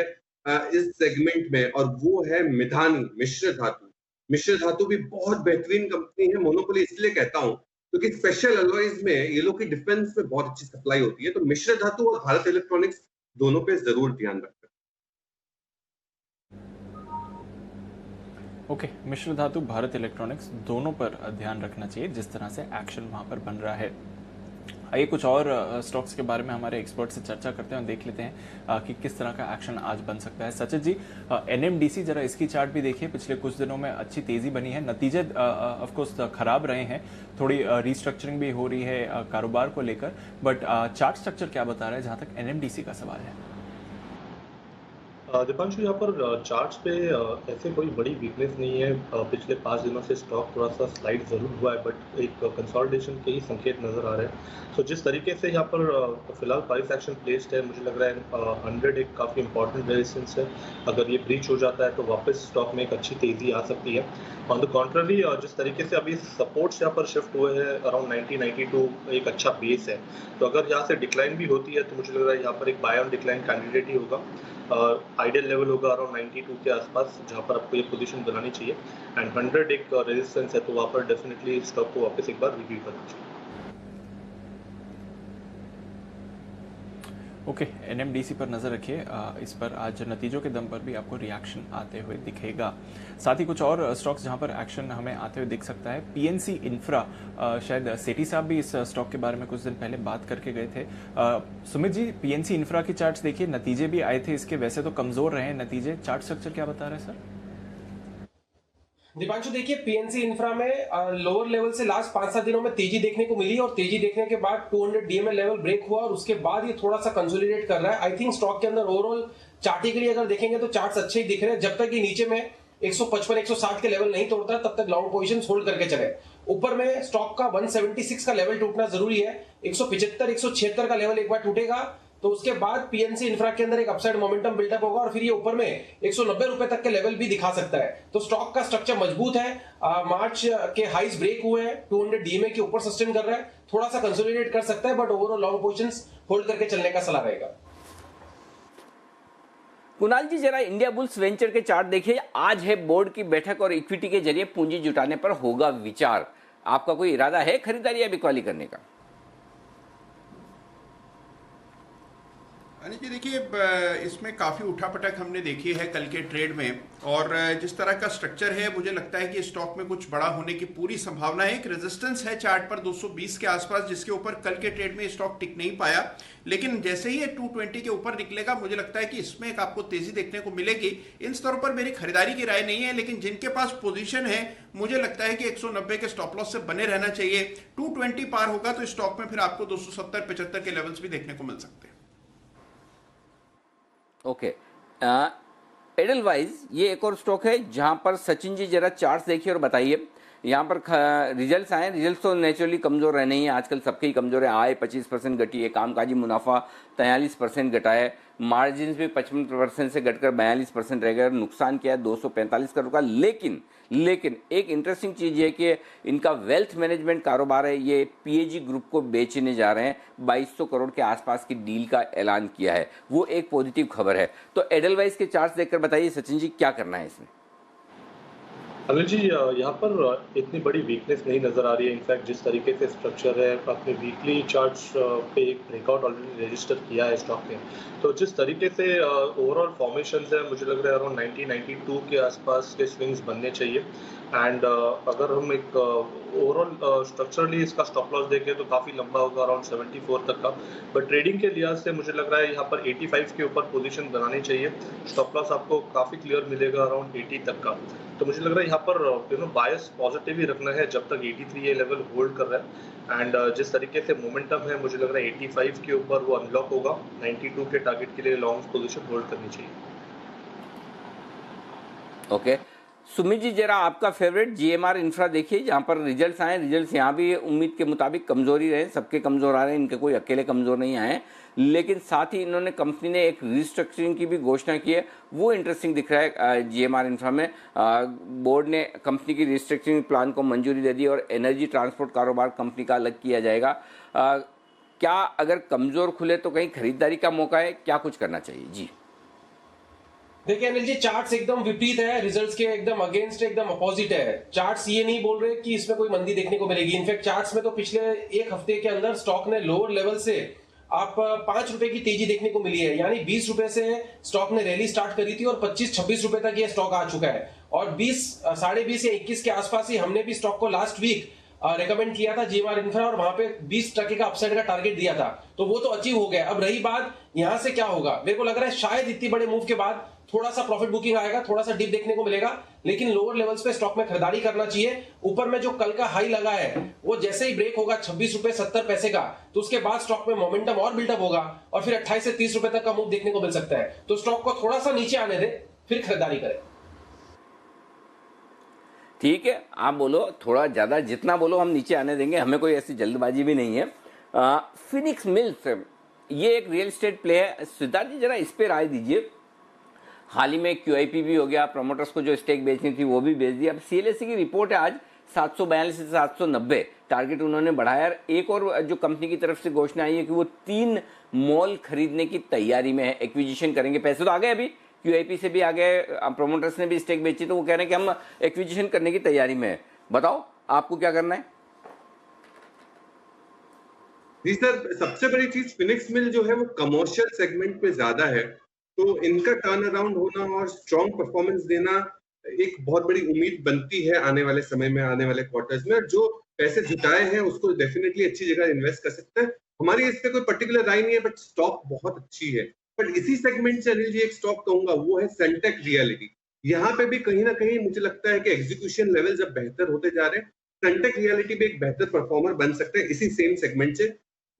इस सेगमेंट में और वो है मिधानी मिश्र धातु। मिश्र धातु भी बहुत बेहतरीन कंपनी है। मोनोपोली इसलिए कहता हूं क्योंकि स्पेशल अलॉयज में ये लोग की डिफेंस में बहुत अच्छी सप्लाई होती है। तो मिश्र धातु और भारत इलेक्ट्रॉनिक्स दोनों पे जरूर ध्यान रखें। ओके, मिश्र धातु, भारत इलेक्ट्रॉनिक्स दोनों पर ध्यान रखना चाहिए जिस तरह से एक्शन वहां पर बन रहा है। आइए कुछ और स्टॉक्स के बारे में हमारे एक्सपर्ट से चर्चा करते हैं और देख लेते हैं कि किस तरह का एक्शन आज बन सकता है। सचिन जी, एनएमडीसी जरा इसकी चार्ट भी देखिए, पिछले कुछ दिनों में अच्छी तेजी बनी है, नतीजे ऑफ कोर्स खराब रहे हैं, थोड़ी रिस्ट्रक्चरिंग भी हो रही है कारोबार को लेकर, बट चार्ट स्ट्रक्चर क्या बता रहा है जहां तक एनएमडीसी का सवाल है? दीपांशु, यहाँ पर चार्ट्स पे ऐसे कोई बड़ी वीकनेस नहीं है। पिछले 5 दिनों से स्टॉक थोड़ा सा स्लाइड जरूर हुआ है, बट एक कंसोलिडेशन के ही संकेत नजर आ रहे हैं। तो जिस तरीके से यहाँ पर फिलहाल प्राइस एक्शन प्लेस्ड है, मुझे लग रहा है 100 एक काफ़ी इंपॉर्टेंट रेजिस्टेंस है। अगर ये ब्रीच हो जाता है तो वापस स्टॉक में एक अच्छी तेजी आ सकती है। ऑन द कॉन्ट्ररी, जिस तरीके से अभी सपोर्ट्स यहाँ पर शिफ्ट हुए हैं अराउंड 90-92 एक अच्छा बेस है। तो अगर यहाँ से डिक्लाइन भी होती है तो मुझे लग रहा है यहाँ पर एक बाय ऑन डिक्लाइन कैंडिडेट ही होगा। आइडियल लेवल होगा अराउंड 92 के आसपास, जहाँ पर आपको ये पोजीशन बनानी चाहिए। एंड 100 एक रेजिस्टेंस है, तो वहाँ पर डेफिनेटली स्टॉक को वापस एक बार रिव्यू करना चाहिए। ओके, एनएमडीसी पर नजर रखिए, इस पर आज नतीजों के दम पर भी आपको रिएक्शन आते हुए दिखेगा। साथ ही कुछ और स्टॉक्स जहां पर एक्शन हमें आते हुए दिख सकता है, पीएनसी इंफ्रा, शायद सेठी साहब भी इस स्टॉक के बारे में कुछ दिन पहले बात करके गए थे। सुमित जी, पीएनसी इंफ्रा की चार्ट्स देखिए, नतीजे भी आए थे इसके, वैसे तो कमजोर रहे नतीजे, चार्ट स्ट्रक्चर क्या बता रहे हैं सर? दीपांशु देखिए, पीएनसी इंफ्रा में लोअर लेवल से लास्ट 5-7 दिनों में तेजी देखने को मिली और तेजी देखने के बाद 200 डीएमए लेवल ब्रेक हुआ और उसके बाद ये थोड़ा सा कंसोलिडेट कर रहा है। आई थिंक स्टॉक के अंदर ओवरऑल चार्टिकली अगर देखेंगे तो चार्ट्स अच्छे ही दिख रहे हैं। जब तक ये नीचे में 155-160 के लेवल नहीं तोड़ता तब तक लॉन्ग पोजीशन होल्ड करके चले। ऊपर में स्टॉक का 176 का लेवल टूटना जरूरी है, 175-176 का लेवल एक बार टूटेगा तो उसके बाद पीएनसी इंफ्रा के अंदर एक अपसाइड मोमेंटम बिल्डअप होगा और फिर ये ऊपर में 190 रुपए तक के लेवल भी दिखा सकता है। तो स्टॉक का स्ट्रक्चर मजबूत है, मार्च के हाईज ब्रेक हुए हैं, 200 डीएमए के ऊपर सस्टेन कर रहा है, थोड़ा सा कंसोलिडेट कर सकता है, but overall long positions hold करके चलने का सलाह रहेगा। कुणाल जी, जरा इंडिया बुल्स वेंचर के चार्ट देखिए, आज है बोर्ड की बैठक और इक्विटी के जरिए पूंजी जुटाने पर होगा विचार। आपका कोई इरादा है खरीदारी या बिकवाली करने का? अनिल जी देखिए, इसमें काफ़ी उठापटक हमने देखी है कल के ट्रेड में, और जिस तरह का स्ट्रक्चर है मुझे लगता है कि स्टॉक में कुछ बड़ा होने की पूरी संभावना है। एक रेजिस्टेंस है चार्ट पर 220 के आसपास, जिसके ऊपर कल के ट्रेड में स्टॉक टिक नहीं पाया, लेकिन जैसे ही ये 220 के ऊपर निकलेगा मुझे लगता है कि इसमें एक आपको तेजी देखने को मिलेगी। इन स्तरों पर मेरी खरीदारी की राय नहीं है, लेकिन जिनके पास पोजीशन है मुझे लगता है कि 190 के स्टॉप लॉस से बने रहना चाहिए। 220 पार होगा तो स्टॉक में फिर आपको 270-75 के लेवल्स भी देखने को मिल सकते हैं। ओके, एडलवाइज ये एक और स्टॉक है जहां पर सचिन जी जरा चार्ट्स देखिए और बताइए। यहाँ पर रिजल्ट्स आए, रिजल्ट्स तो नेचुरली कमज़ोर रहने ही, आजकल सबके ही कमज़ोर है। आय 25% घटी है, कामकाजी मुनाफा 43% घटा है, मार्जिन भी 55% से घटकर 42% रह गए, नुकसान किया है 245 करोड़ का। लेकिन एक इंटरेस्टिंग चीज़ ये कि इनका वेल्थ मैनेजमेंट कारोबार है, ये पीएजी ग्रुप को बेचने जा रहे हैं, 2200 करोड़ के आसपास की डील का ऐलान किया है, वो एक पॉजिटिव खबर है। तो एडलवाइज के चार्ट्स देखकर बताइए सचिन जी क्या करना है इसमें? अनिल जी, यहाँ पर इतनी बड़ी वीकनेस नहीं नज़र आ रही है। इनफैक्ट जिस तरीके से स्ट्रक्चर है, अपने वीकली चार्ट्स पे एक ब्रेकआउट ऑलरेडी रजिस्टर किया है स्टॉक ने। तो जिस तरीके से ओवरऑल फॉर्मेशन है, मुझे लग रहा है अराउंड 90-92 के आसपास के स्विंग्स बनने चाहिए। एंड अगर हम एक ओवरऑल स्ट्रक्चरली इसका स्टॉप लॉस देखें तो काफ़ी लंबा होगा, अराउंड 74 तक का। बट ट्रेडिंग के लिहाज से मुझे लग रहा है यहाँ पर 85 के ऊपर पोजीशन बनानी चाहिए। स्टॉप लॉस आपको काफ़ी क्लियर मिलेगा अराउंड 80 तक का। तो मुझे लग रहा है यहाँ पर बायस पॉजिटिव ही रखना है जब तक 83 ये लेवल होल्ड कर रहा है। एंड जिस तरीके से मोमेंटम है, मुझे लग रहा है 85 के ऊपर वो अनलॉक होगा। 92 के टारगेट के लिए लॉन्ग पोजीशन होल्ड करनी चाहिए। ओके, सुमित जी जरा आपका फेवरेट जीएमआर इंफ्रा देखिए, जहाँ पर रिजल्ट्स आए, रिजल्ट्स यहाँ भी उम्मीद के मुताबिक कमजोरी रहे, सबके कमजोर आ रहे हैं, इनके कोई अकेले कमजोर नहीं आए। लेकिन साथ ही इन्होंने कंपनी ने एक रिस्ट्रक्चरिंग की भी घोषणा की है, वो इंटरेस्टिंग दिख रहा है। जीएमआर इंफ्रा में बोर्ड ने कंपनी की रिस्ट्रक्चरिंग प्लान को मंजूरी दे दी और एनर्जी ट्रांसपोर्ट कारोबार कंपनी का अलग किया जाएगा। क्या अगर कमजोर खुले तो कहीं खरीदारी का मौका है, क्या कुछ करना चाहिए? जी देखिए अनिल जी, चार्ट्स एकदम विपरीत है, रिजल्ट्स के एकदम अगेंस्ट, एकदम अपोजिट है। चार्ट्स ये नहीं बोल रहे कि इसमें कोई मंदी देखने को मिलेगी। इनफैक्ट चार्ट्स में तो पिछले एक हफ्ते के अंदर स्टॉक ने लोअर लेवल से आप 5 रुपए की तेजी देखने को मिली है, यानी 20 रुपए से स्टॉक ने रैली स्टार्ट करी थी और 25-26 रुपए तक ये स्टॉक आ चुका है। और 20, 20.5 या 21 के आसपास ही हमने भी स्टॉक को लास्ट वीक रेकमेंड किया था जीएमआर इंफ्रा और वहां पे 20% का अपसाइड का टारगेट दिया था, तो वो तो अचीव हो गया। अब रही बात यहां से क्या होगा, मेरे को लग रहा है शायद इतनी बड़े मूव के बाद थोड़ा सा प्रॉफिट बुकिंग आएगा, थोड़ा सा डिप देखने को मिलेगा, लेकिन लोअर लेवल्स पे स्टॉक में खरीदारी करना चाहिए। ऊपर में जो कल का हाई लगा है वो जैसे ही ब्रेक होगा 26 रुपए 70 पैसे का, तो उसके बाद स्टॉक में मोमेंटम और बिल्डअप होगा और फिर 28 से 30 रुपए तक का मूव देखने को मिल सकता है। तो स्टॉक को थोड़ा सा नीचे आने दे, फिर खरीदारी करें। ठीक है, आप बोलो थोड़ा ज्यादा, जितना बोलो हम नीचे आने देंगे, हमें कोई ऐसी जल्दबाजी भी नहीं है। फिनिक्स मिल्स ये एक रियल एस्टेट प्ले है। सिद्धार्थ जी जरा इस पे राय दीजिए। हाल ही में QIP भी हो गया, प्रमोटर्स को जो स्टेक बेचनी थी वो भी बेच दी। अब CLSA की रिपोर्ट है आज 742 से 790 टारगेट उन्होंने बढ़ाया। एक और जो कंपनी की तरफ से घोषणा आई है कि वो 3 मॉल खरीदने की तैयारी में है, एक्विजिशन करेंगे। पैसे तो आ गए, अभी QIP से भी आ गए, प्रमोटर्स ने भी स्टेक बेची, तो वो कह रहे हैं कि हम एक्विजिशन करने की तैयारी में है। बताओ आपको क्या करना है? जी सर, सबसे बड़ी चीज फिनिक्स मिल जो है वो कमर्शियल सेगमेंट पे ज्यादा है, तो इनका टर्न अराउंड होना और स्ट्रॉन्ग परफॉर्मेंस देना एक बहुत बड़ी उम्मीद बनती है आने वाले समय में, आने वाले क्वार्टर्स में। जो पैसे जुटाए हैं उसको डेफिनेटली अच्छी जगह इन्वेस्ट कर सकते हैं। हमारी इस पे कोई पर्टिकुलर राय नहीं है, बट स्टॉक बहुत अच्छी है। बट इसी सेगमेंट से अनिल जी एक स्टॉक कहूंगा, वो है सेंटेक रियलिटी। यहाँ पे भी कहीं ना कहीं मुझे लगता है कि एग्जीक्यूशन लेवल्स अब बेहतर होते जा रहे हैं। सेंटेक रियलिटी भी एक बेहतर परफॉर्मर बन सकते हैं इसी सेम सेगमेंट से।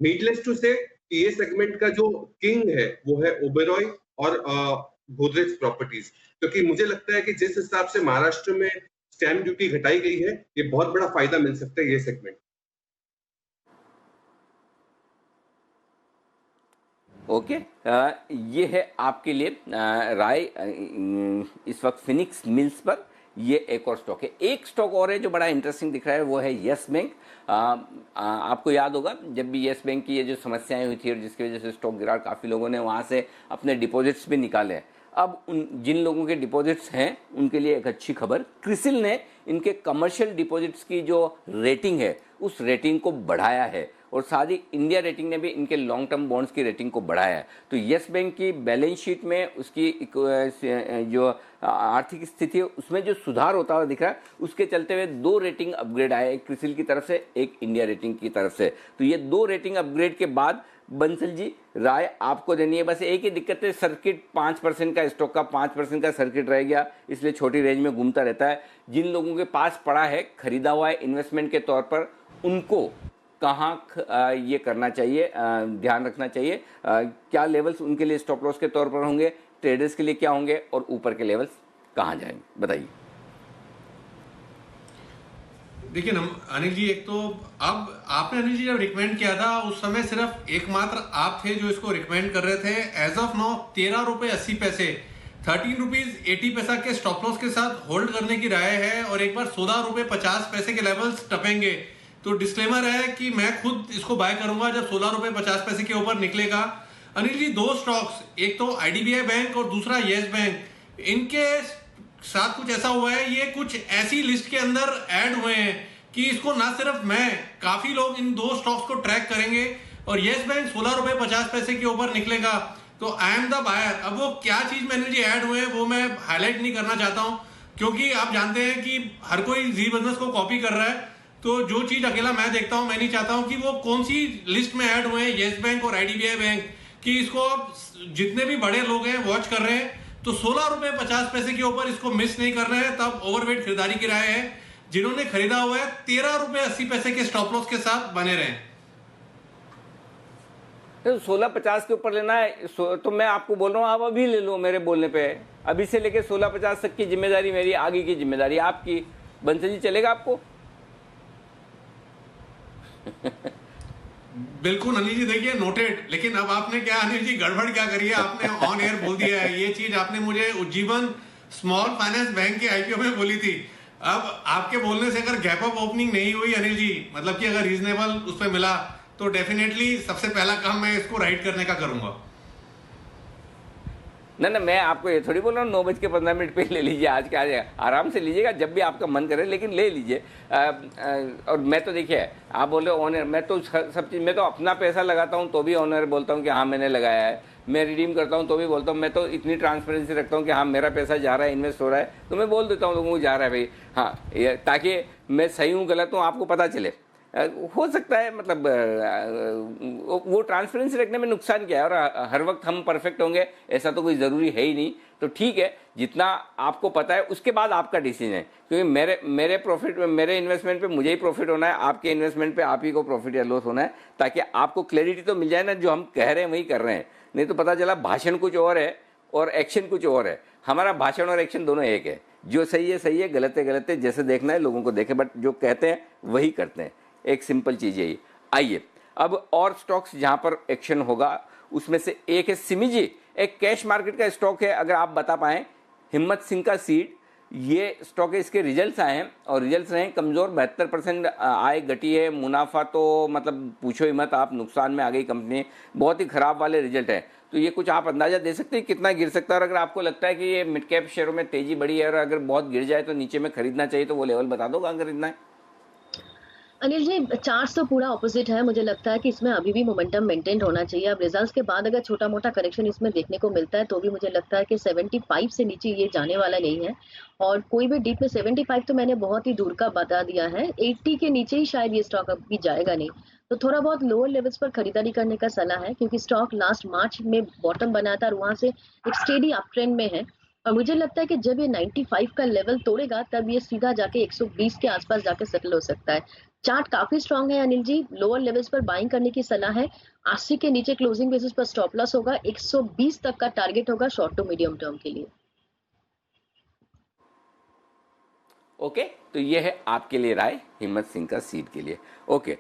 नीडलेस टू से ये सेगमेंट का जो किंग है वो है ओबेरॉय और गोदरेज प्रॉपर्टीज, क्योंकि मुझे लगता है कि जिस हिसाब से महाराष्ट्र में स्टैम्प ड्यूटी घटाई गई है, ये बहुत बड़ा फायदा मिल सकता है ये सेगमेंट। ओके, ये है आपके लिए राय इस वक्त फिनिक्स मिल्स पर। ये एक और स्टॉक है। एक स्टॉक और है जो बड़ा इंटरेस्टिंग दिख रहा है, वो है यस बैंक। आपको याद होगा जब भी यस बैंक की ये जो समस्याएं हुई थी और जिसकी वजह से स्टॉक गिरा, काफ़ी लोगों ने वहाँ से अपने डिपॉजिट्स भी निकाले हैं। अब जिन लोगों के डिपॉजिट्स हैं उनके लिए एक अच्छी खबर, क्रिसिल ने इनके कमर्शियल डिपॉजिट्स की जो रेटिंग है उस रेटिंग को बढ़ाया है, और साथ ही इंडिया रेटिंग ने भी इनके लॉन्ग टर्म बॉन्ड्स की रेटिंग को बढ़ाया है। तो यस बैंक की बैलेंस शीट में उसकी जो आर्थिक स्थिति है उसमें जो सुधार होता हुआ दिख रहा है, उसके चलते हुए 2 रेटिंग अपग्रेड आए, एक क्रिसिल की तरफ से, एक इंडिया रेटिंग की तरफ से। तो ये 2 रेटिंग अपग्रेड के बाद बंसल जी राय आपको देनी है। बस एक ही दिक्कत है, सर्किट 5% का स्टॉक का 5% का सर्किट रह गया, इसलिए छोटी रेंज में घूमता रहता है। जिन लोगों के पास पड़ा है, खरीदा हुआ है इन्वेस्टमेंट के तौर पर, उनको कहाँ ये करना चाहिए, ध्यान रखना चाहिए, क्या लेवल्स उनके लिए स्टॉप लॉस के तौर पर होंगे, ट्रेडर्स के लिए क्या होंगे, और ऊपर के लेवल्स कहाँ जाएंगे, बताइए। देखिए अनिल जी, एक तो अब आपने अनिल जी जब रिकमेंड किया था उस समय सिर्फ एकमात्र आप थे जो इसको रिकमेंड कर रहे थे। एज ऑफ नाउ 13 रुपए 80 पैसे 13 रुपीज 80 पैसा के स्टॉप लॉस के साथ होल्ड करने की राय है, और एक बार 16 रुपए 50 पैसे के लेवल्स टपेंगे तो डिस्क्लेमर है कि मैं खुद इसको बाय करूंगा जब 16 रुपए 50 पैसे के ऊपर निकलेगा। अनिल जी, 2 स्टॉक्स, एक तो IDBI बैंक और दूसरा येस बैंक, इनके साथ कुछ ऐसा हुआ है, ये कुछ ऐसी लिस्ट के अंदर ऐड हुए हैं कि इसको ना सिर्फ मैं, काफी लोग इन 2 स्टॉक्स को ट्रैक करेंगे, और येस बैंक 16 रुपए 50 पैसे के ऊपर निकलेगा तो आई एम द बायर। अब वो क्या चीज में अनिल जी ऐड हुए हैं वो मैं हाईलाइट नहीं करना चाहता हूं, क्योंकि आप जानते हैं कि हर कोई जी बिजनेस को कॉपी कर रहा है, तो जो चीज अकेला मैं देखता हूं, मैं नहीं चाहता हूं कि वो कौन सी लिस्ट में ऐड हुए हैं येस बैंक और IDBI बैंक, कि इसको अब जितने भी बड़े लोग हैं वॉच कर रहे हैं, तो 16 रुपए 50 पैसे के ऊपर इसको मिस नहीं कर रहे हैं, तब ओवरवेट खरीदारी की राय है। जिन्होंने खरीदा हुआ है 13 रुपए 80 पैसे के स्टॉप लॉस के साथ बने रहें। तो 16.50 के ऊपर लेना है तो मैं आपको बोल रहा हूँ आप अभी ले लो, मेरे बोलने पे अभी से लेके 16.50 तक की जिम्मेदारी मेरी, आगे की जिम्मेदारी आपकी। बंसल जी, चलेगा आपको? बिल्कुल अनिल जी, देखिए नोटेड। लेकिन अब आपने क्या अनिल जी गड़बड़ क्या करी है, आपने ऑन एयर बोल दिया है। ये चीज आपने मुझे उज्जीवन स्मॉल फाइनेंस बैंक के IPO में बोली थी। अब आपके बोलने से अगर गैप अप ओपनिंग नहीं हुई अनिल जी, मतलब कि अगर रीजनेबल उस पर मिला, तो डेफिनेटली सबसे पहला काम मैं इसको राइट करने का करूंगा। ना मैं आपको ये थोड़ी बोल रहा हूँ 9:15 पे ले लीजिए, आज क्या आ जाएगा, आराम से लीजिएगा जब भी आपका मन करे, लेकिन ले लीजिए। और मैं तो देखिए, आप बोल रहे हो ऑनर, मैं तो सब चीज़, मैं तो अपना पैसा लगाता हूँ तो भी ऑनर बोलता हूँ कि हाँ मैंने लगाया है। मैं रिडीम करता हूँ तो भी बोलता हूँ, मैं तो इतनी ट्रांसपेरेंसी रखता हूँ कि हाँ मेरा पैसा जा रहा है, इन्वेस्ट हो रहा है, तो मैं बोल देता हूँ लोगों को जा रहा है भाई, हाँ, ताकि मैं सही हूँ गलत हूँ आपको पता चले। हो सकता है, मतलब वो ट्रांसपेरेंसी रखने में नुकसान क्या है, और हर वक्त हम परफेक्ट होंगे ऐसा तो कोई ज़रूरी है ही नहीं। तो ठीक है, जितना आपको पता है उसके बाद आपका डिसीजन है, क्योंकि मेरे प्रॉफिट, मेरे इन्वेस्टमेंट पे मुझे ही प्रॉफिट होना है, आपके इन्वेस्टमेंट पे आप ही को प्रॉफिट या लॉस होना है, ताकि आपको क्लैरिटी तो मिल जाए ना, जो हम कह रहे हैं वही कर रहे हैं। नहीं तो पता चला भाषण कुछ और है और एक्शन कुछ और है। हमारा भाषण और एक्शन दोनों एक है, जो सही है, गलत है, जैसे देखना है लोगों को देखें, बट जो कहते हैं वही करते हैं। एक सिंपल चीज़ यही। आइए अब और स्टॉक्स जहां पर एक्शन होगा उसमें से एक है सिमिजी, एक कैश मार्केट का स्टॉक है। अगर आप बता पाएं, हिम्मत सिंह का सीड, ये स्टॉक है, इसके रिजल्ट्स आए हैं और रिजल्ट्स रहे कमज़ोर, 72% आय घटी है, मुनाफा तो मतलब पूछो ही मत आप, नुकसान में आ गई कंपनी, बहुत ही ख़राब वाले रिजल्ट है। तो ये कुछ आप अंदाज़ा दे सकते हैं कितना गिर सकता है, और अगर आपको लगता है कि ये मिड कैप शेयरों में तेज़ी बढ़ी है और अगर बहुत गिर जाए तो नीचे में खरीदना चाहिए, तो वो लेवल बता दो कहाँ खरीदना है। अनिल जी, चार्ट तो पूरा ऑपोजिट है। मुझे लगता है कि इसमें अभी भी मोमेंटम मेंटेन होना चाहिए। अब रिजल्ट्स के बाद अगर छोटा मोटा करेक्शन इसमें देखने को मिलता है तो भी मुझे लगता है कि 75 से नीचे ये जाने वाला नहीं है, और कोई भी डीप में 75 तो मैंने बहुत ही दूर का बता दिया है। 80 के नीचे ही शायद ये स्टॉक अभी जाएगा नहीं, तो थोड़ा बहुत लोअर लेवल्स पर खरीदारी करने का सलाह है, क्योंकि स्टॉक लास्ट मार्च में बॉटम बना था और वहां से एक स्टेडी अप ट्रेंड में है। और मुझे लगता है कि जब ये 95 का लेवल तोड़ेगा तब ये सीधा जाके 120 के आसपास जाके सेटल हो सकता है। चार्ट काफी स्ट्रांग है अनिल जी, लोअर लेवल्स पर बाइंग करने की सलाह है। 80 के नीचे क्लोजिंग बेसिस पर स्टॉप लॉस होगा, 120 तक का टारगेट होगा शॉर्ट टू मीडियम टर्म के लिए। ओके, तो ये है आपके लिए राय हिम्मत सिंह का सीड के लिए। ओके।